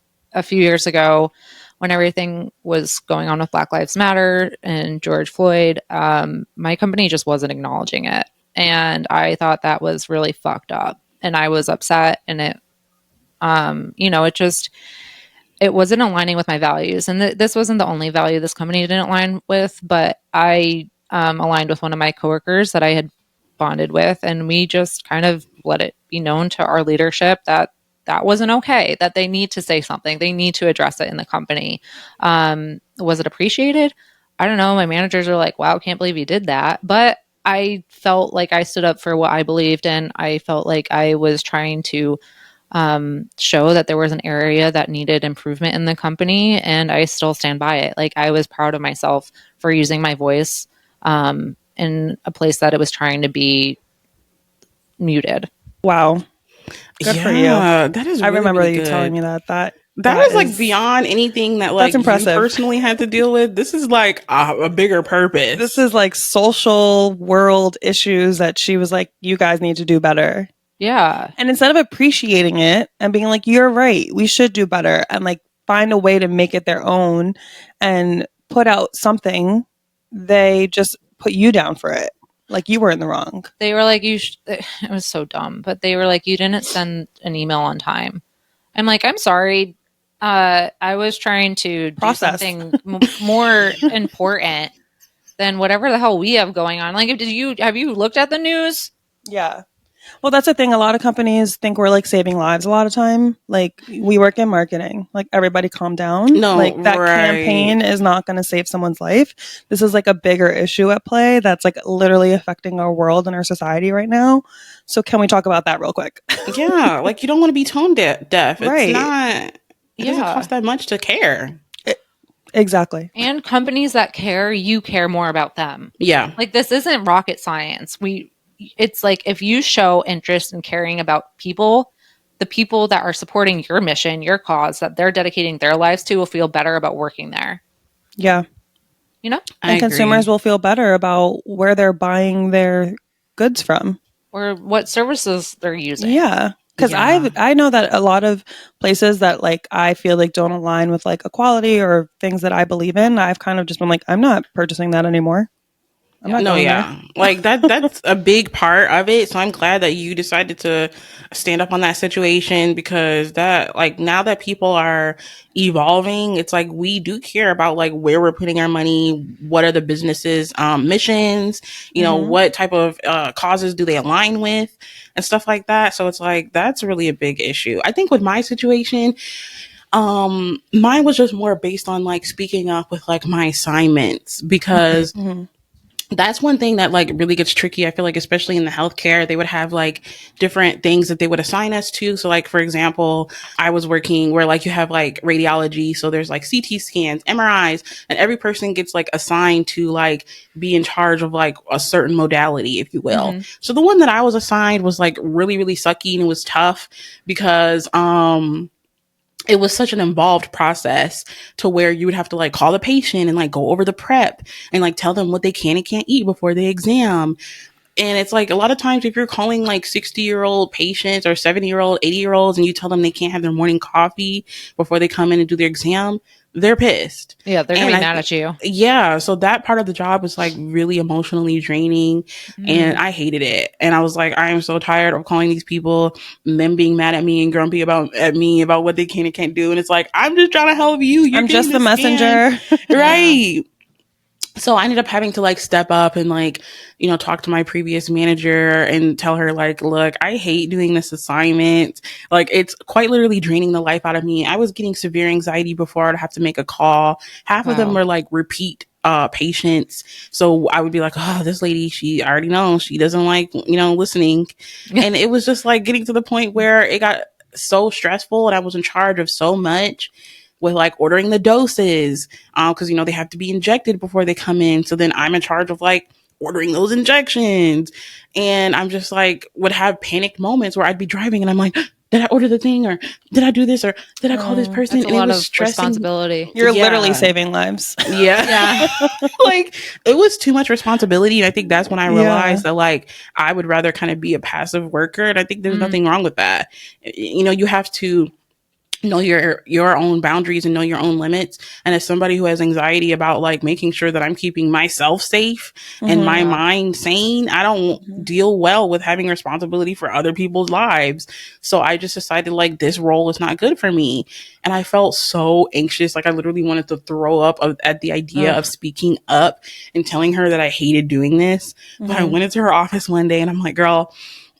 few years ago, when everything was going on with Black Lives Matter and George Floyd, my company just wasn't acknowledging it, and I thought that was really fucked up, and I was upset, and it wasn't aligning with my values, and this wasn't the only value this company didn't align with, but I aligned with one of my coworkers that I had bonded with, and we just kind of let it be known to our leadership that that wasn't okay, that they need to say something, they need to address it in the company. Was it appreciated? I don't know. My managers are like, wow, can't believe you did that. But I felt like I stood up for what I believed in. I felt like I was trying to show that there was an area that needed improvement in the company, and I still stand by it. Like, I was proud of myself for using my voice in a place that it was trying to be muted. Wow. Good for you. That is really, I remember really you good. telling me that. That is like beyond anything that like you personally had to deal with. This is like a bigger purpose. This is like social world issues that she was like, you guys need to do better. Yeah. And instead of appreciating it and being like, you're right, we should do better, and like find a way to make it their own and put out something, they just put you down for it. Like you were in the wrong. They were like, it was so dumb, but they were like, you didn't send an email on time. I'm like, I'm sorry. I was trying to do something more important than whatever the hell we have going on. Like, have you looked at the news? Yeah. Well, that's the thing. A lot of companies think we're like saving lives a lot of time. Like, we work in marketing. Like, everybody calm down. No, like that campaign is not going to save someone's life. This is like a bigger issue at play that's like literally affecting our world and our society right now. So can we talk about that real quick? Yeah. Like, you don't want to be tone deaf. Right. It's not, it doesn't cost that much to care. Exactly. And companies that care, you care more about them. Yeah. Like, this isn't rocket science. It's like, if you show interest in caring about people, the people that are supporting your mission, your cause, that they're dedicating their lives to, will feel better about working there. Yeah. You know? And consumers will feel better about where they're buying their goods from. Or what services they're using. Yeah. Because I know that a lot of places that like I feel like don't align with like equality or things that I believe in, I've kind of just been like, I'm not purchasing that anymore. Like that's a big part of it. So I'm glad that you decided to stand up on that situation, because that, like, now that people are evolving, it's like we do care about like where we're putting our money, what are the businesses missions, you know, what type of causes do they align with and stuff like that. So it's like that's really a big issue. I think with my situation, mine was just more based on like speaking up with like my assignments, because that's one thing that like really gets tricky. I feel like, especially in the healthcare, they would have like different things that they would assign us to. So like, for example, I was working where like you have like radiology. So there's like CT scans, MRIs, and every person gets like assigned to like be in charge of like a certain modality, if you will. So the one that I was assigned was like really, really sucky, and it was tough because, it was such an involved process to where you would have to like call the patient and like go over the prep and like tell them what they can and can't eat before the exam. And it's like a lot of times if you're calling like 60-year-old patients or 70-year-old, 80-year-olds and you tell them they can't have their morning coffee before they come in and do their exam, they're pissed. Yeah, they're gonna be mad at you. Yeah, so that part of the job was like really emotionally draining, and I hated it. And I was like, I am so tired of calling these people and them being mad at me and grumpy about what they can and can't do. And it's like, I'm just trying to help you. I'm just the messenger. Right. So I ended up having to like step up and like, you know, talk to my previous manager and tell her like, look, I hate doing this assignment. Like, it's quite literally draining the life out of me. I was getting severe anxiety before I'd have to make a call. Half of them were like repeat patients. So I would be like, oh, this lady, she already knows she doesn't like, you know, listening. And it was just like getting to the point where it got so stressful and I was in charge of so much with like ordering the doses, because you know they have to be injected before they come in. So then I'm in charge of like ordering those injections, and I'm just like would have panicked moments where I'd be driving and I'm like, did I order the thing, or did I do this, or did I call this person? That's a lot of responsibility. You're literally saving lives. Yeah. Like, it was too much responsibility, and I think that's when I realized that like I would rather kind of be a passive worker, and I think there's nothing wrong with that. You know, you have to know your own boundaries and know your own limits. And as somebody who has anxiety about like making sure that I'm keeping myself safe and my mind sane, I don't deal well with having responsibility for other people's lives. So I just decided like this role is not good for me. And I felt so anxious. Like I literally wanted to throw up at the idea of speaking up and telling her that I hated doing this. But I went into her office one day and I'm like, girl,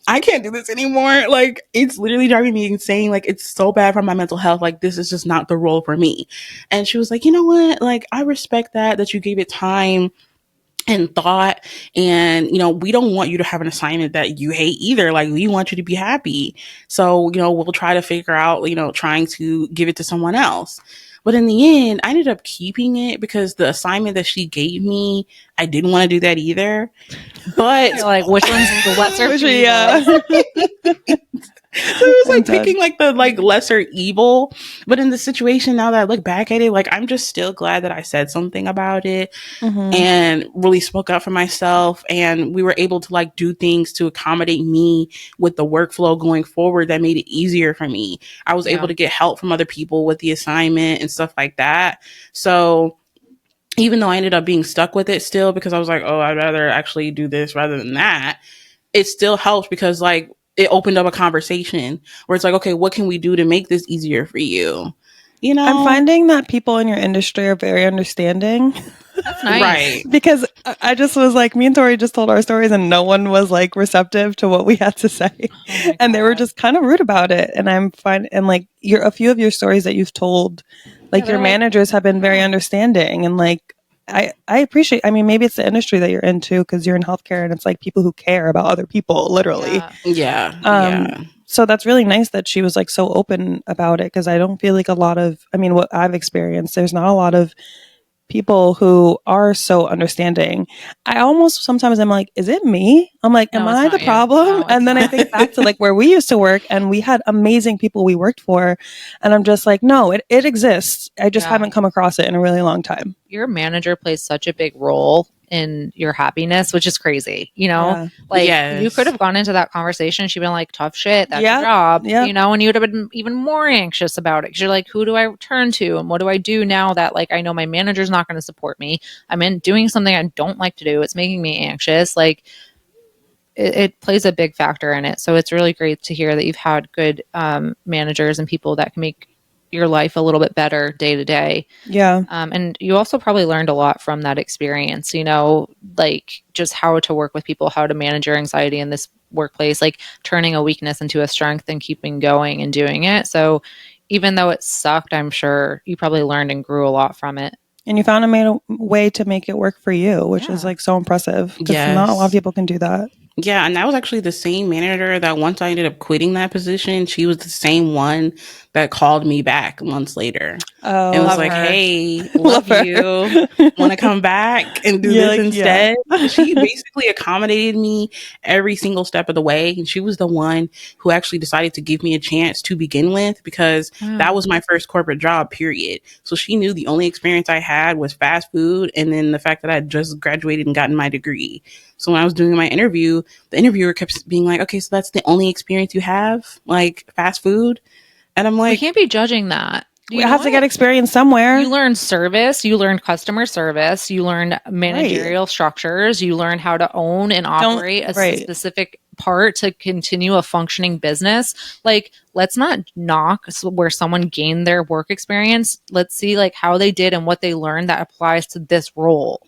I can't do this anymore. Like, it's literally driving me insane. Like, it's so bad for my mental health. Like, this is just not the role for me. And she was like, you know what? Like, I respect that you gave it time and thought. And, you know, we don't want you to have an assignment that you hate either. Like, we want you to be happy. So, you know, we'll try to figure out, you know, trying to give it to someone else. But in the end, I ended up keeping it because the assignment that she gave me, I didn't want to do that either. But you're like, which one's the lesser evil? Yeah. So it was like picking like the like lesser evil. But in the situation now that I look back at it, like I'm just still glad that I said something about it and really spoke up for myself. And we were able to like do things to accommodate me with the workflow going forward that made it easier for me. I was able to get help from other people with the assignment and stuff like that. So even though I ended up being stuck with it still because I was like, oh, I'd rather actually do this rather than that, it still helps because like it opened up a conversation where it's like, okay, what can we do to make this easier for you? You know, I'm finding that people in your industry are very understanding. That's nice. Right. Because I just was like, me and Tori just told our stories and no one was like receptive to what we had to say. And they were just kind of rude about it. And I'm fine. And like a few of your stories that you've told, like your managers have been very understanding. And like, I appreciate, I mean, maybe it's the industry that you're into because you're in healthcare and it's like people who care about other people, literally. Yeah. So that's really nice that she was like so open about it because I don't feel like what I've experienced, there's not a lot of people who are so understanding. I almost sometimes I'm like, is it me? I'm like, am I the problem? No, and then I think back to like where we used to work and we had amazing people we worked for. And I'm just like, no, it exists. I just haven't come across it in a really long time. Your manager plays such a big role in your happiness, which is crazy, you know? Like you could have gone into that conversation, she'd been like, tough shit, that's your job, you know, and you would have been even more anxious about it because you're like, who do I turn to and what do I do now that like I know my manager's not going to support me, I'm in doing something I don't like to do, it's making me anxious. Like it plays a big factor in it. So it's really great to hear that you've had good managers and people that can make your life a little bit better day to day. Yeah. And you also probably learned a lot from that experience, you know, like just how to work with people, how to manage your anxiety in this workplace, like turning a weakness into a strength and keeping going and doing it. So even though it sucked, I'm sure you probably learned and grew a lot from it. And you found a way to make it work for you, which is like so impressive because not a lot of people can do that. Yeah, and that was actually the same manager that once I ended up quitting that position, she was the same one that called me back months later. Oh, and was like, hey, love you. Want to come back and do this instead? Yeah. She basically accommodated me every single step of the way. And she was the one who actually decided to give me a chance to begin with because that was my first corporate job, period. So she knew the only experience I had was fast food and then the fact that I just graduated and gotten my degree. So when I was doing my interview, the interviewer kept being like, okay, so that's the only experience you have? Like fast food? And I'm like, we can't be judging that. You have to get experience somewhere. You learn service, you learn customer service, you learn managerial structures, you learn how to own and operate a specific part to continue a functioning business. Like, let's not knock where someone gained their work experience. Let's see like how they did and what they learned that applies to this role.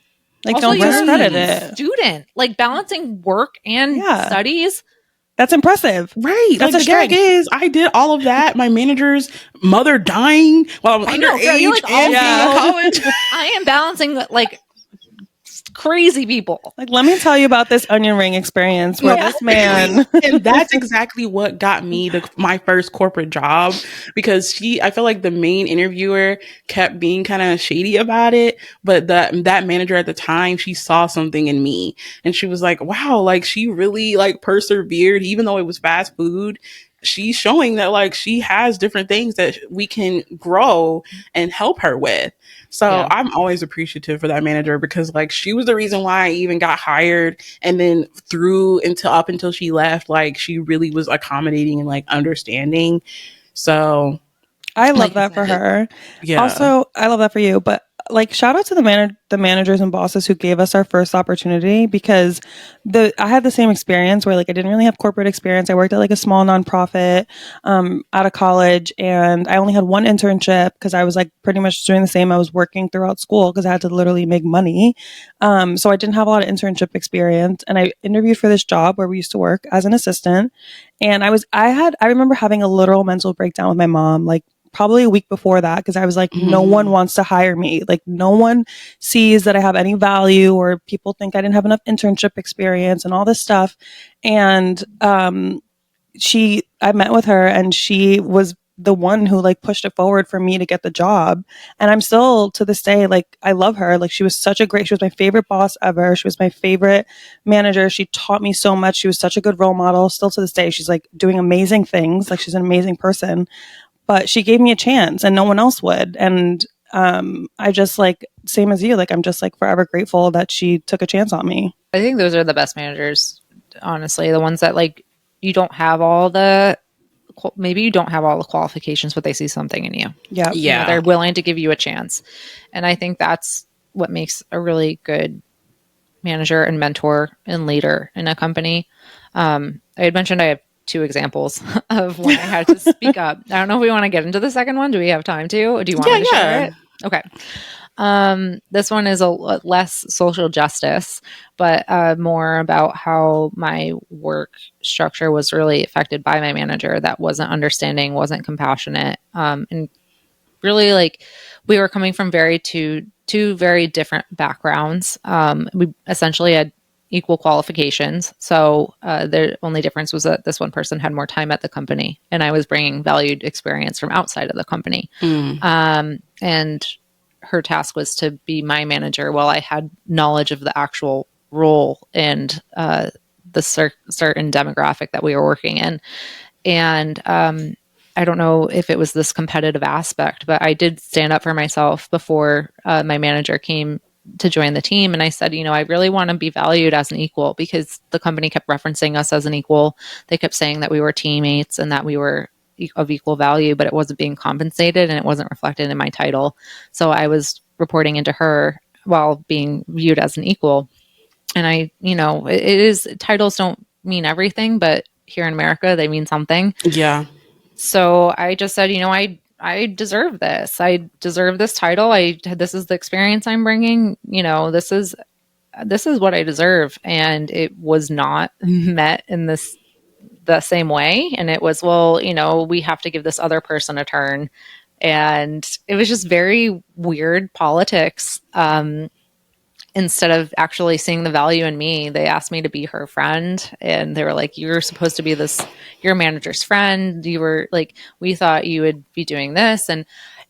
Like, also, don't discredit it. Student, like balancing work and studies. That's impressive. Right. That's like the gag is I did all of that. My manager's mother dying while I'm underage like, and in college. I am balancing like crazy people. Like, let me tell you about this onion ring experience where this man and that's exactly what got me my first corporate job because I feel like the main interviewer kept being kind of shady about it, but that manager at the time, she saw something in me and she was like, wow, like she really like persevered even though it was fast food. She's showing that like she has different things that we can grow and help her with. So I'm always appreciative for that manager because like she was the reason why I even got hired and then up until she left, like she really was accommodating and like understanding. So I love Like you that for said. her. Yeah. Also, I love that for you. But like, shout out to the managers and bosses who gave us our first opportunity, because I had the same experience where like I didn't really have corporate experience. I worked at like a small nonprofit out of college, and I only had one internship because I was like pretty much doing the same. I was working throughout school because I had to literally make money. So I didn't have a lot of internship experience, and I interviewed for this job where we used to work as an assistant. And I remember having a literal mental breakdown with my mom, like probably a week before that, because I was like, no one wants to hire me. Like, no one sees that I have any value, or people think I didn't have enough internship experience and all this stuff. And I met with her, and she was the one who like pushed it forward for me to get the job. And I'm still to this day, like, I love her. Like, she was my favorite boss ever. She was my favorite manager. She taught me so much. She was such a good role model. Still to this day, she's like doing amazing things. Like, she's an amazing person, but she gave me a chance and no one else would. And I just like, same as you, like, I'm just like forever grateful that she took a chance on me. I think those are the best managers, honestly. The ones that like you don't have all the maybe you don't have all the qualifications, but they see something in you. Yeah. You know, they're willing to give you a chance, and I think that's what makes a really good manager and mentor and leader in a company. I had mentioned I have 2 examples of when I had to speak up. I don't know if we want to get into the second one. Do we have time to? Or do you want me to share it? Okay. This one is a less social justice, but more about how my work structure was really affected by my manager that wasn't understanding, wasn't compassionate, and really like we were coming from two very different backgrounds. We essentially had equal qualifications. So the only difference was that this one person had more time at the company and I was bringing valued experience from outside of the company. And her task was to be my manager while I had knowledge of the actual role and the certain demographic that we were working in. And I don't know if it was this competitive aspect, but I did stand up for myself before my manager came to join the team. And I said, you know, I really want to be valued as an equal, because the company kept referencing us as an equal. They kept saying that we were teammates and that we were of equal value, but it wasn't being compensated and it wasn't reflected in my title. So I was reporting into her while being viewed as an equal. And I, you know, it is, titles don't mean everything, but here in America, they mean something. Yeah. So I just said, you know, I deserve this. I deserve this title. This is the experience I'm bringing. You know, this is what I deserve. And it was not met in the same way. And it was, well, you know, we have to give this other person a turn. And it was just very weird politics. Instead of actually seeing the value in me, they asked me to be her friend. And they were like, you're supposed to be your manager's friend. You were like, we thought you would be doing this. And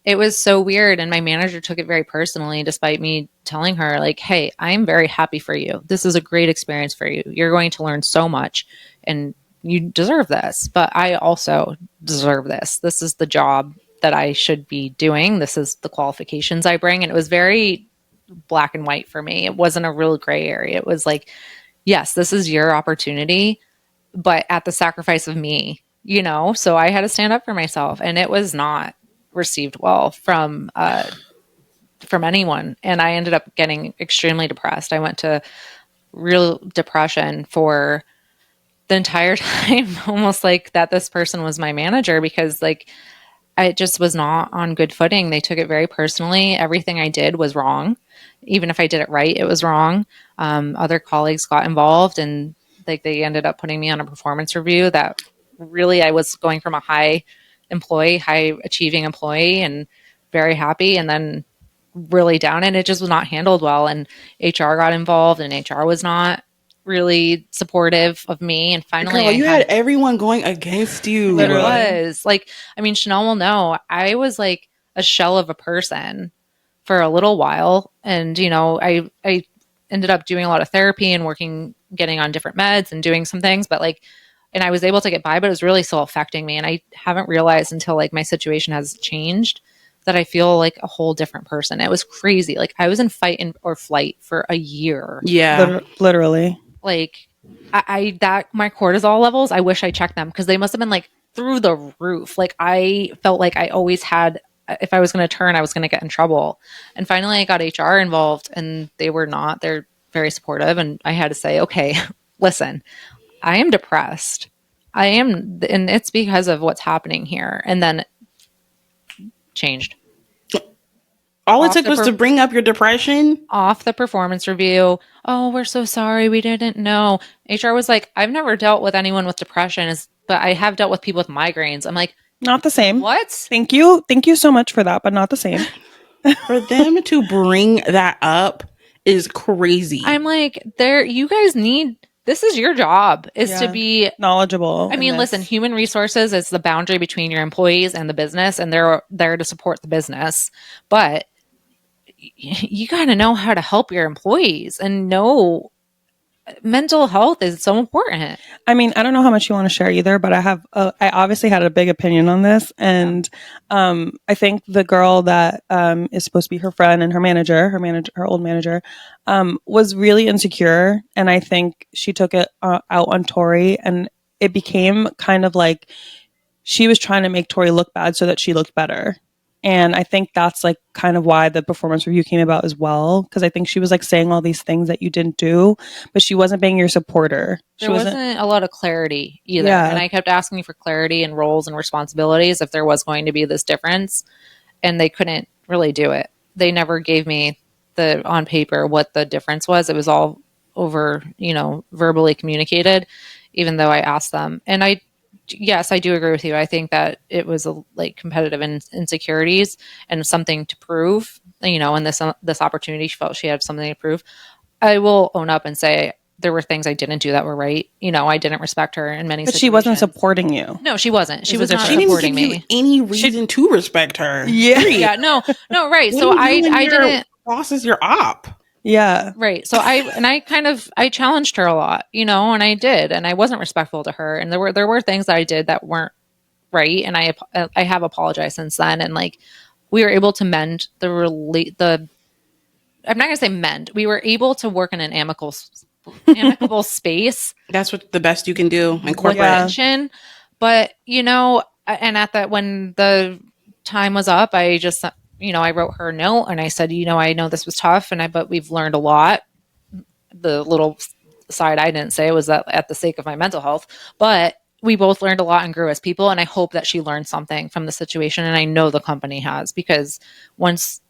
it was so weird. And my manager took it very personally, despite me telling her like, hey, I'm very happy for you. This is a great experience for you. You're going to learn so much and you deserve this. But I also deserve this. This is the job that I should be doing. This is the qualifications I bring. And it was very black and white for me. It wasn't a real gray area. It was like, yes, this is your opportunity, but at the sacrifice of me, you know? So I had to stand up for myself, and it was not received well from anyone. And I ended up getting extremely depressed. I went to real depression for the entire time, almost like that this person was my manager, because like I just was not on good footing. They took it very personally. Everything I did was wrong. Even if I did it right, it was wrong. Other colleagues got involved, and like they ended up putting me on a performance review that really I was going from a high achieving employee and very happy, and then really down, and it just was not handled well. And HR got involved, and HR was not really supportive of me. And finally, Girl, you had everyone going against you. It was like, I mean, Chanel will know I was like a shell of a person for a little while. And, you know, I ended up doing a lot of therapy and getting on different meds and doing some things, but like, and I was able to get by, but it was really still affecting me. And I haven't realized until like my situation has changed that I feel like a whole different person. It was crazy. Like I was in fight or flight for a year. Yeah. Literally. Like my cortisol levels, I wish I checked them, because they must have been like through the roof. Like I felt like I always had, if I was going to turn, I was going to get in trouble. And finally I got HR involved and they were not. They're very supportive. And I had to say, okay, listen, I am depressed. I am, and it's because of what's happening here. And then changed. All it took was to bring up your depression. Off the performance review. Oh, we're so sorry. We didn't know. HR was like, I've never dealt with anyone with depression, but I have dealt with people with migraines. I'm like, not the same. What? Thank you. Thank you so much for that, but not the same. For them to bring that up is crazy. I'm like, you guys need, this is your job, is to be knowledgeable. I mean, listen, human resources is the boundary between your employees and the business, and they're there to support the business. But you got to know how to help your employees and know mental health is so important. I mean, I don't know how much you want to share either, but I obviously had a big opinion on this. And I think the girl that is supposed to be her friend and her old manager, was really insecure. And I think she took it out on Tori, and it became kind of like she was trying to make Tori look bad so that she looked better. And I think that's like kind of why the performance review came about as well. Because I think she was like saying all these things that you didn't do, but she wasn't being your supporter. There wasn't a lot of clarity either. Yeah. And I kept asking for clarity and roles and responsibilities if there was going to be this difference. And they couldn't really do it. They never gave me on paper what the difference was. It was all over, verbally communicated, even though I asked them. And yes, I do agree with you. I think that it was like competitive insecurities and something to prove, and this opportunity, she felt she had something to prove. I will own up and say there were things I didn't do that were right. I didn't respect her in many situations. But she wasn't supporting you. No, she wasn't. She was not supporting me. She didn't give you any reason to respect her. Yeah. Yeah, no, right. So I didn't. Boss is your op. Yeah. Right. So I challenged her a lot, and I did, and I wasn't respectful to her. And there were things that I did that weren't right. And I have apologized since then. And like, we were able to mend I'm not going to say mend. We were able to work in an amicable space. That's what the best you can do in corporate. Yeah. But, and when the time was up, I just, I wrote her a note and I said, I know this was tough but we've learned a lot. The little side I didn't say was that at the sake of my mental health, but we both learned a lot and grew as people. And I hope that she learned something from the situation. And I know the company has, because once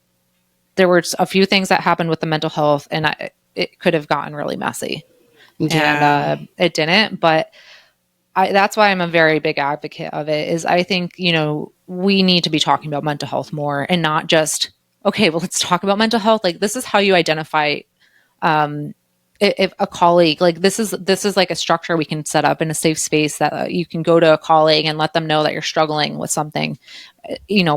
there were a few things that happened with the mental health and it could have gotten really messy. Yeah. And it didn't, but that's why I'm a very big advocate of it. Is I think, we need to be talking about mental health more and not just, okay, well, let's talk about mental health. Like, this is how you identify if a colleague, like this is like a structure we can set up in a safe space that you can go to a colleague and let them know that you're struggling with something,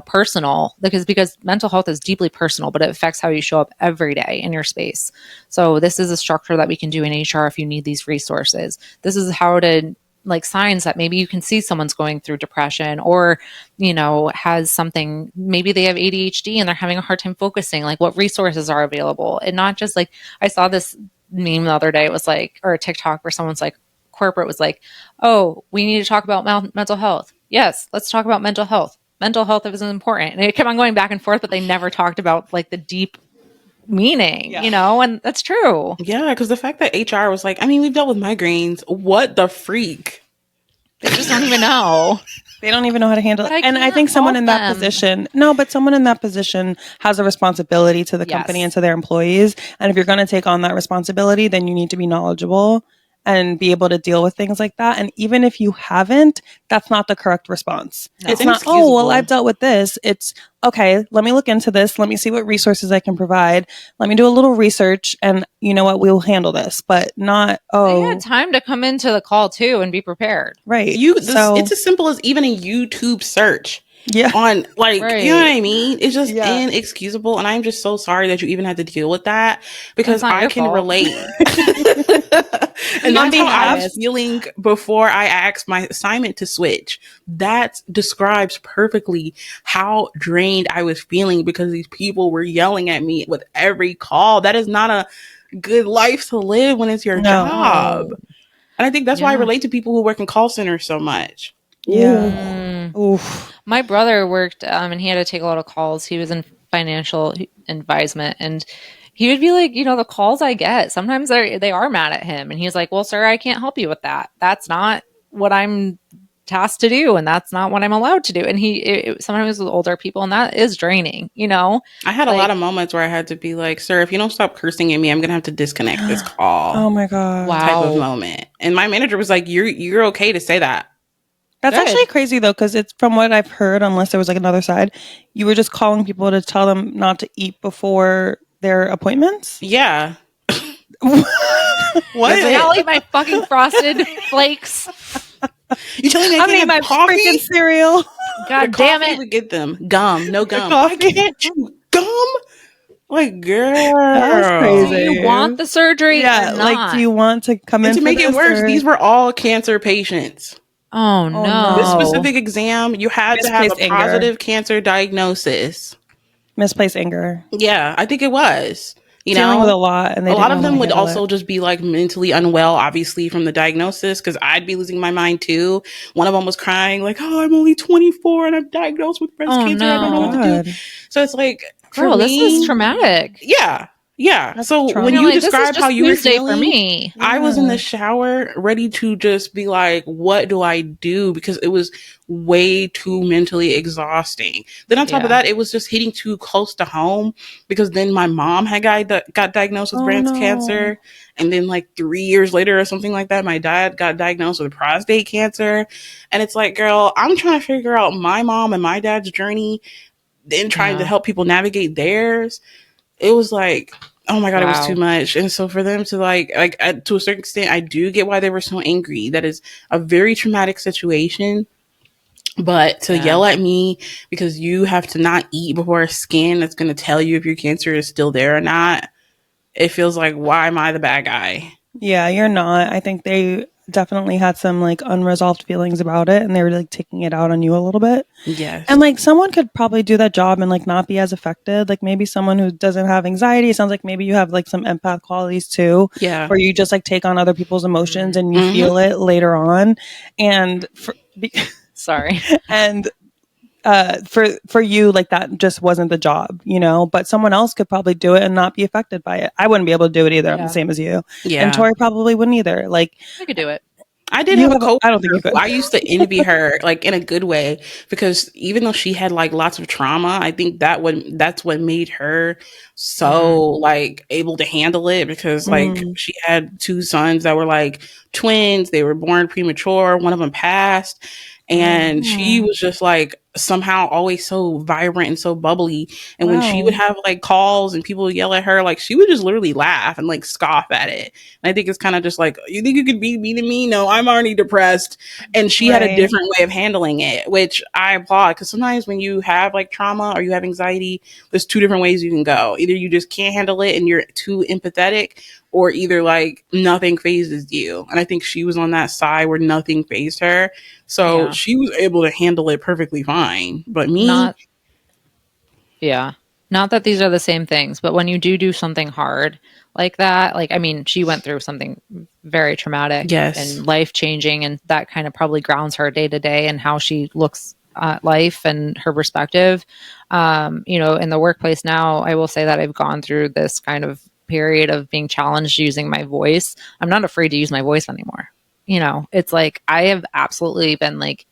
personal, because mental health is deeply personal, but it affects how you show up every day in your space. So this is a structure that we can do in HR if you need these resources. This is how to, like, signs that maybe you can see someone's going through depression or, has something, maybe they have ADHD and they're having a hard time focusing, like what resources are available. And not just like, I saw this meme the other day, it was like, or a TikTok where someone's like, corporate was like, oh, we need to talk about mental health. Yes, let's talk about mental health. Mental health is important. And it kept on going back and forth, but they never talked about like the deep meaning, and that's true. Yeah, because the fact that HR was like, we've dealt with migraines. What the freak? They just don't even know. They don't even know how to handle it. And I think someone in that position, someone in that position has a responsibility to the company and to their employees. And if you're going to take on that responsibility, then you need to be knowledgeable and be able to deal with things like that. And even if you haven't, that's not the correct response. No. It's not, oh, well, I've dealt with this. It's, okay, let me look into this. Let me see what resources I can provide. Let me do a little research and you know what, we'll handle this. But not, They had time to come into the call too and be prepared. Right. It's as simple as even a YouTube search. Yeah. On right. You know what I mean? It's just inexcusable. And I'm just so sorry that you even had to deal with that because I can relate. And that's how I was feeling before I asked my assignment to switch. That describes perfectly how drained I was feeling because these people were yelling at me with every call. That is not a good life to live when it's your job. And I think that's why I relate to people who work in call centers so much. Yeah. Oof. My brother worked, and he had to take a lot of calls. He was in financial advisement, and he would be like, the calls I get, sometimes they are mad at him. And he's like, well, sir, I can't help you with that. That's not what I'm tasked to do, and that's not what I'm allowed to do. And sometimes with older people, and that is draining, I had a lot of moments where I had to be like, sir, if you don't stop cursing at me, I'm gonna have to disconnect this call. Oh my God. Wow. Type of moment. And my manager was like, you're okay to say that. That's actually crazy though, because it's from what I've heard, unless there was like another side, you were just calling people to tell them not to eat before their appointments? Yeah. What? I'll eat my fucking frosted flakes. You telling me I can't my freaking cereal? God damn it! We get them gum, no gum. I can't chew gum. Like, girl, that's crazy. Do you want the surgery? Yeah, or like, not? do you want to come in? And to make it worse, these were all cancer patients. Oh no! This specific exam, you had to have a positive cancer diagnosis. Misplaced anger. Yeah, I think it was. Dealing with a lot, and a lot of them would also just be like mentally unwell, obviously from the diagnosis, because I'd be losing my mind too. One of them was crying like, "Oh, I'm only 24 and I'm diagnosed with breast cancer. No. I don't know what to do." So it's like, girl, this is traumatic. Yeah. That's so trauma. when you described how you were feeling, for me, I was in the shower ready to just be like, what do I do? Because it was way too mentally exhausting. Then on top of that, it was just hitting too close to home because then my mom had got diagnosed with breast cancer. And then like 3 years later or something like that, my dad got diagnosed with prostate cancer. And it's like, girl, I'm trying to figure out my mom and my dad's journey, then trying to help people navigate theirs. It was like, oh my God, It was too much. And so for them to to a certain extent, I do get why they were so angry. That is a very traumatic situation. But to yell at me because you have to not eat before a scan that's going to tell you if your cancer is still there or not, it feels like, why am I the bad guy? Yeah, you're not. I think they definitely had some like unresolved feelings about it, and they were like taking it out on you a little bit. Yes. And like someone could probably do that job and like not be as affected. Like maybe someone who doesn't have anxiety. It sounds like maybe you have like some empath qualities too. Yeah. Where you just like take on other people's emotions and you feel it later on. And sorry. And for you, like that just wasn't the job, but someone else could probably do it and not be affected by it. I wouldn't be able to do it either. I'm the same as you. Yeah. And Tori probably wouldn't either. Like, I could do it. I did have a coworker. I don't think you could. I used to envy her, like in a good way, because even though she had like lots of trauma, I think that's what made her so like able to handle it, because like she had 2 sons that were like twins. They were born premature. One of them passed. And she was just like somehow always so vibrant and so bubbly. And when she would have like calls and people would yell at her, like she would just literally laugh and like scoff at it. And I think it's kind of just like, you think you could be mean to me? No, I'm already depressed. And she had a different way of handling it, which I applaud, because sometimes when you have like trauma or you have anxiety, there's 2 different ways you can go. Either you just can't handle it and you're too empathetic, or either like nothing phases you. And I think she was on that side where nothing phased her. So she was able to handle it perfectly fine. But me, not that these are the same things, but when you do something hard like that, like, I mean, she went through something very traumatic and life-changing, and that kind of probably grounds her day to day and how she looks at life and her perspective. In the workplace now, I will say that I've gone through this kind of period of being challenged using my voice. I'm not afraid to use my voice anymore. It's like I have absolutely been like,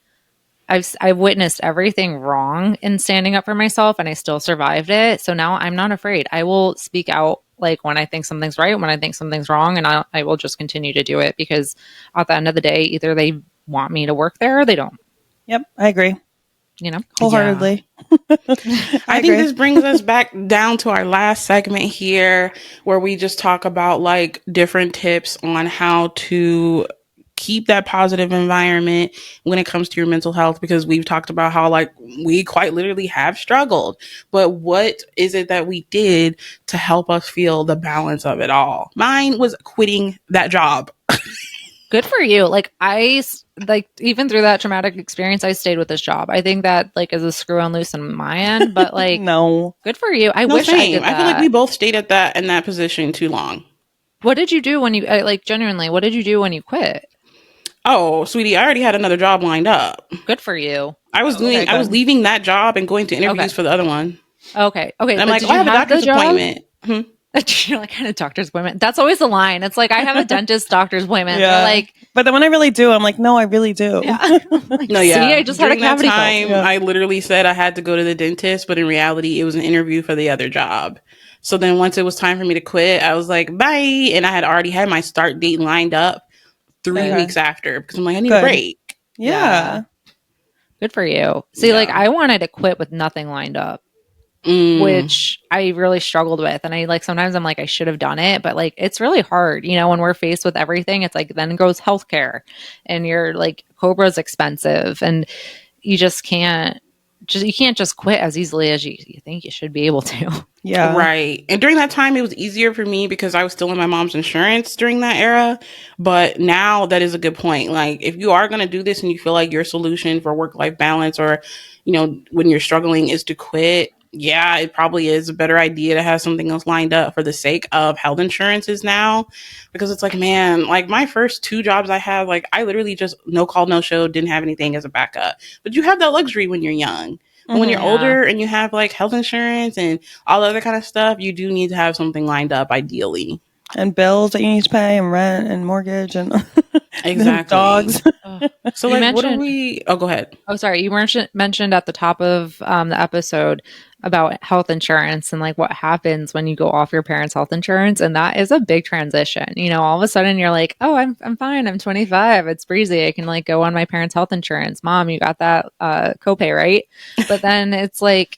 I've witnessed everything wrong in standing up for myself, and I still survived it. So now I'm not afraid. I will speak out like when I think something's right, when I think something's wrong, and I will just continue to do it, because at the end of the day, either they want me to work there or they don't. Yep, I agree. Wholeheartedly. I think this brings us back down to our last segment here, where we just talk about like different tips on how to keep that positive environment when it comes to your mental health, because we've talked about how like we quite literally have struggled, but what is it that we did to help us feel the balance of it all? Mine was quitting that job. Good for you. Like even through that traumatic experience, I stayed with this job. I think that like is a screw on loose on my end, but like, no, good for you. I wish I did that. I feel like we both stayed in that position too long. What did you do when you genuinely, what did you do when you quit? Oh, sweetie, I already had another job lined up. Good for you. I was leaving that job and going to interviews for the other one. Okay. And I'm like, I have a doctor's appointment. You're like, kind of doctor's appointment. That's always the line. It's like, I have a dentist doctor's appointment. Yeah. Like, but then when I really do, I'm like, no, I really do. Yeah. No, yeah. See, I just During had a cavity. That time, I literally said I had to go to the dentist, but in reality, it was an interview for the other job. So then once it was time for me to quit, I was like, bye. And I had already had my start date lined up 3 weeks after because I'm like, I need a break. Yeah. Good for you. See, like, I wanted to quit with nothing lined up. Which I really struggled with. And I sometimes I'm like, I should have done it, but like, it's really hard, when we're faced with everything, it's like, then goes healthcare and you're like, Cobra's expensive and you can't just quit as easily as you think you should be able to. Yeah. Right. And during that time, it was easier for me because I was still in my mom's insurance during that era. But now that is a good point. Like, if you are going to do this and you feel like your solution for work-life balance or, when you're struggling is to quit, yeah, it probably is a better idea to have something else lined up for the sake of health insurances now. Because it's like, man, like my first 2 jobs I had, like I literally just no call, no show, didn't have anything as a backup. But you have that luxury when you're young. But when you're older and you have like health insurance and all the other kind of stuff, you do need to have something lined up ideally. And bills that you need to pay and rent and mortgage and exactly dogs. So like, what do we? Oh, go ahead. Oh, sorry. You mentioned at the top of the episode about health insurance and like what happens when you go off your parents' health insurance, and that is a big transition. All of a sudden you're like, oh, I'm fine. I'm 25. It's breezy. I can like go on my parents' health insurance. Mom, you got that copay, right? But then it's like,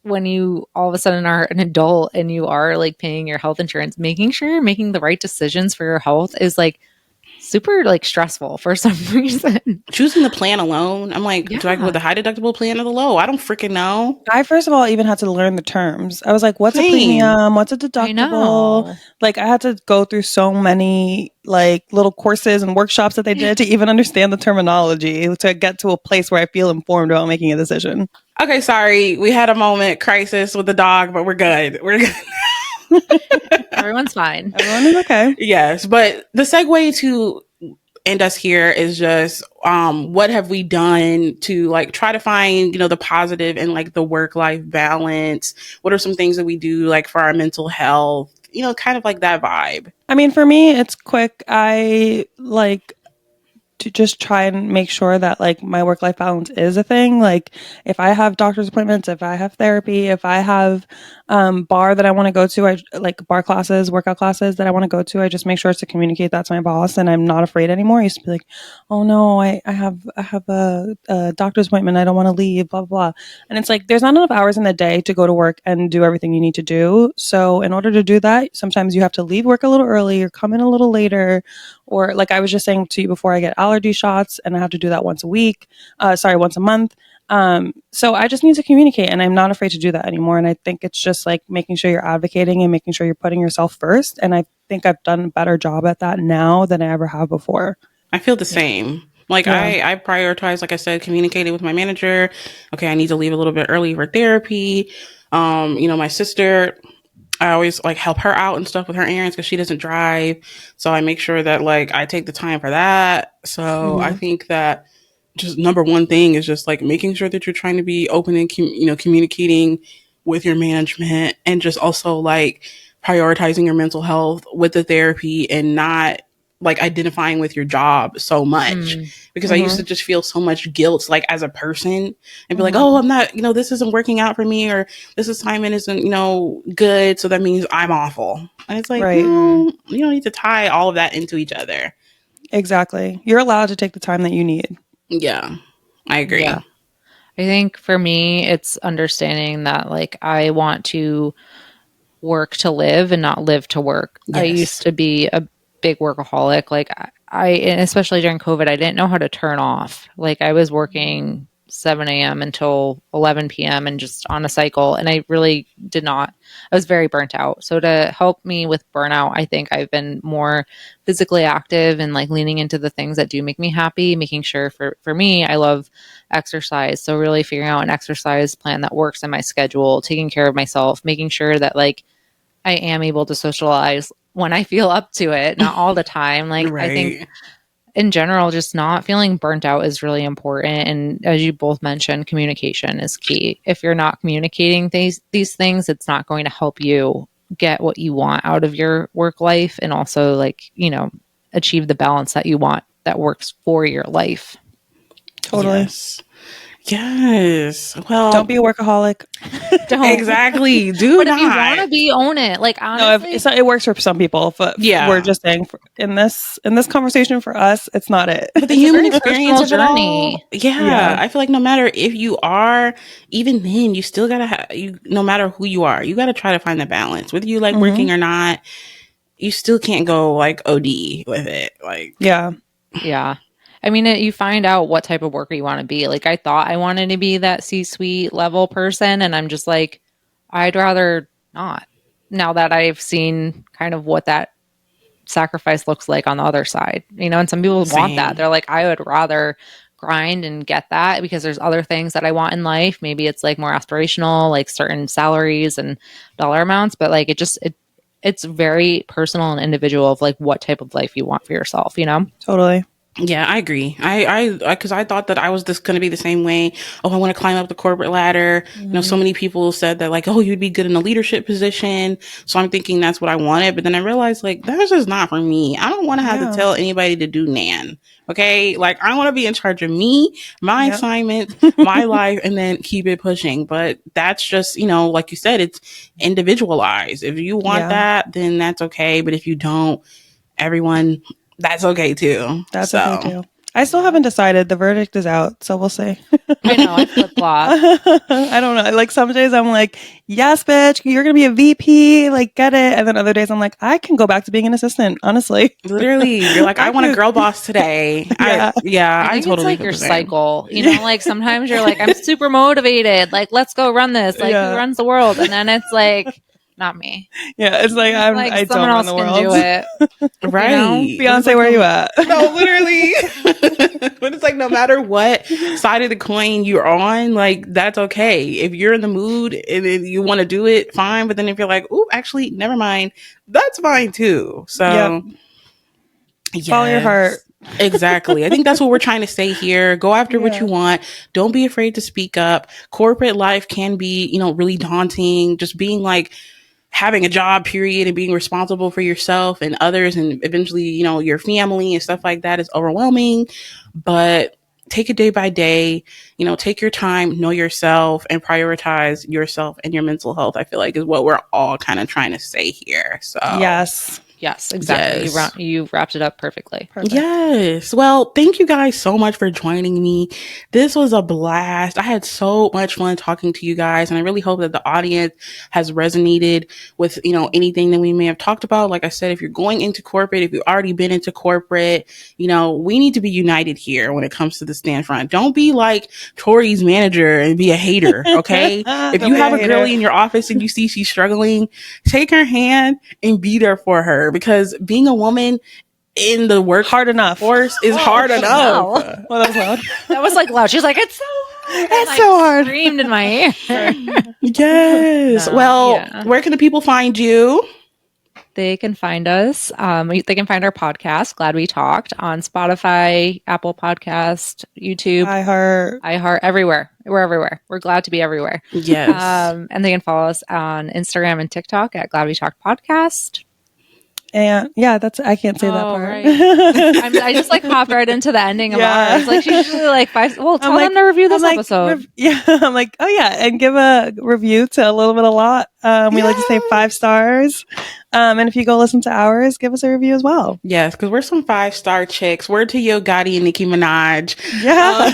when you all of a sudden are an adult and you are like paying your health insurance, making sure you're making the right decisions for your health is like super like stressful for some reason. Choosing the plan alone, I'm like, do I go with the high deductible plan or the low? I don't freaking know. I first of all even had to learn the terms. I was like, what's a premium? What's a deductible? Like I had to go through so many like little courses and workshops that they did to even understand the terminology to get to a place where I feel informed about making a decision. Okay, sorry. We had a moment crisis with the dog, but we're good. We're good. Everyone's fine. Everyone is okay. Yes, but the segue to end us here is just what have we done to like try to find the positive and like the work-life balance? What are some things that we do like for our mental health? Kind of like that vibe. I mean, for me, it's quick. I like to just try and make sure that like my work-life balance is a thing. Like if I have doctor's appointments, if I have therapy, if I have bar that I want to go to, I like bar classes, workout classes that I want to go to, I just make sure to communicate that to my boss, and I'm not afraid anymore. I used to be like, oh no, I have a doctor's appointment, I don't want to leave, blah, blah, blah. And it's like, there's not enough hours in the day to go to work and do everything you need to do. So in order to do that, sometimes you have to leave work a little early or come in a little later. Or like I was just saying to you before, I get allergy shots and I have to do that once a month. So I just need to communicate, and I'm not afraid to do that anymore. And I think it's just like making sure you're advocating and making sure you're putting yourself first. And I think I've done a better job at that now than I ever have before. I feel the same. Like I prioritize, like I said, communicating with my manager. Okay, I need to leave a little bit early for therapy. My sister, I always like help her out and stuff with her errands because she doesn't drive. So I make sure that like I take the time for that. So I think that just number one thing is just like making sure that you're trying to be open and communicating with your management, and just also like prioritizing your mental health with the therapy and not like identifying with your job so much because I used to just feel so much guilt like as a person and be like, oh, I'm not, this isn't working out for me, or this assignment isn't, good. So that means I'm awful. And it's like, no, you don't need to tie all of that into each other. Exactly. You're allowed to take the time that you need. Yeah, I agree. Yeah. I think for me, it's understanding that like I want to work to live and not live to work. Yes. I used to be a big workaholic. Like and especially during COVID, I didn't know how to turn off. Like I was working 7 a.m. until 11 p.m. and just on a cycle. And I really did not, I was very burnt out. So to help me with burnout, I think I've been more physically active and like leaning into the things that do make me happy, making sure for me, I love exercise. So really figuring out an exercise plan that works in my schedule, taking care of myself, making sure that like I am able to socialize when I feel up to it, not all the time. Like I think in general, just not feeling burnt out is really important. And as you both mentioned, communication is key. If you're not communicating these things, it's not going to help you get what you want out of your work life, and also, like, you know, achieve the balance that you want that works for your life. Totally. Yes. Well, don't be a workaholic. Don't. Exactly. Do but not. If you want to be, own it. Like, honestly, no, it works for some people, but we're just saying in this conversation for us, it's not it. But the human experience of journey. I feel like no matter if you are, even then, you still gotta no matter who you are, you gotta try to find the balance. Whether you like working or not, you still can't go like OD with it. Like, yeah. I mean, you find out what type of worker you want to be. Like, I thought I wanted to be that C-suite level person, and I'm just like, I'd rather not. Now that I've seen kind of what that sacrifice looks like on the other side, you know, and some people want that. They're like, I would rather grind and get that because there's other things that I want in life. Maybe it's like more aspirational, like certain salaries and dollar amounts, but like it's very personal and individual of like what type of life you want for yourself, you know? Totally. Yeah, I agree. Because I thought that I was just going to be the same way. Oh, I want to climb up the corporate ladder. You know, so many people said that, like, oh, you'd be good in a leadership position. So I'm thinking that's what I wanted. But then I realized, like, that's just not for me. I don't want to have to tell anybody to do nan. Okay. Like, I want to be in charge of me, my assignments, my life, and then keep it pushing. But that's just, you know, like you said, it's individualized. If you want that, then that's okay. But if you don't, everyone, that's okay too. That's okay too. I still haven't decided. The verdict is out, so we'll see. I know, I flip-flop. I don't know. Like, some days I'm like, yes, bitch, you're going to be a VP, like, get it. And then other days I'm like, I can go back to being an assistant, honestly. Literally. You're like, I want a girl boss today. I think totally it's like your cycle. You know, like sometimes you're like, I'm super motivated. Like, let's go run this. Like, who runs the world? And then it's like, not me. Yeah, it's like I don't run the world. Can do it. Right. You know? Beyonce, where are you at? No, literally. But it's like, no matter what side of the coin you're on, like, that's okay. If you're in the mood and you want to do it, fine. But then if you're like, ooh, actually, never mind, that's fine too. So follow your heart. Exactly. I think that's what we're trying to say here. Go after what you want. Don't be afraid to speak up. Corporate life can be, you know, really daunting. Just being like, having a job, period, and being responsible for yourself and others and eventually, you know, your family and stuff like that is overwhelming. But take it day by day, you know, take your time, know yourself, and prioritize yourself and your mental health, I feel like is what we're all kind of trying to say here. So Yes, exactly. Yes. You wrapped it up perfectly. Perfect. Yes. Well, thank you guys so much for joining me. This was a blast. I had so much fun talking to you guys, and I really hope that the audience has resonated with, you know, anything that we may have talked about. Like I said, if you're going into corporate, if you've already been into corporate, you know, we need to be united here when it comes to the stand front. Don't be like Tori's manager and be a hater, okay? If you have a girlie in your office and you see she's struggling, take her hand and be there for her. Because being a woman in the work hard enough force is hard enough. Well, that was loud. That was like loud. She's like, it's so hard. It's so hard. Screamed in my ear. Yes. Where can the people find you? They can find us. They can find our podcast, Glad We Talked, on Spotify, Apple Podcast, YouTube, iHeart, everywhere. We're everywhere. We're glad to be everywhere. Yes. And they can follow us on Instagram and TikTok at Glad We Talked Podcast. And I can't say that part. Right. I just like hopped right into the ending of ours. Like, she's usually like, well, tell them to review this episode. I'm like, oh yeah, and give a review to A Little Bit a Lot. We like to say 5 stars. And if you go listen to ours, give us a review as well. Yes, because we're some 5-star chicks. Word to Yo Gotti and Nicki Minaj. Yeah.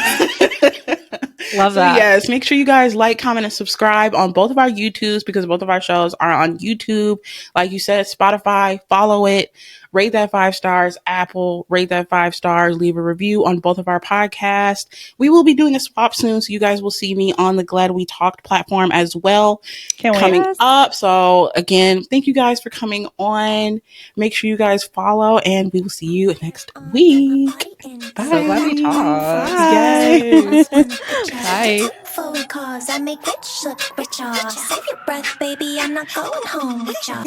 Love that. So yes, make sure you guys like, comment, and subscribe on both of our YouTubes because both of our shows are on YouTube. Like you said, Spotify, follow it. Rate that 5 stars. Apple, rate that 5 stars. Leave a review on both of our podcasts. We will be doing a swap soon, so you guys will see me on the Glad We Talked platform as well. Can't wait. Coming up. So again, thank you guys for coming on. Make sure you guys follow, and we will see you next week. Bye. So glad we talked. Yes. Bye. Phone calls, I make rich look richer. Save your breath, baby, I'm not going home with y'all.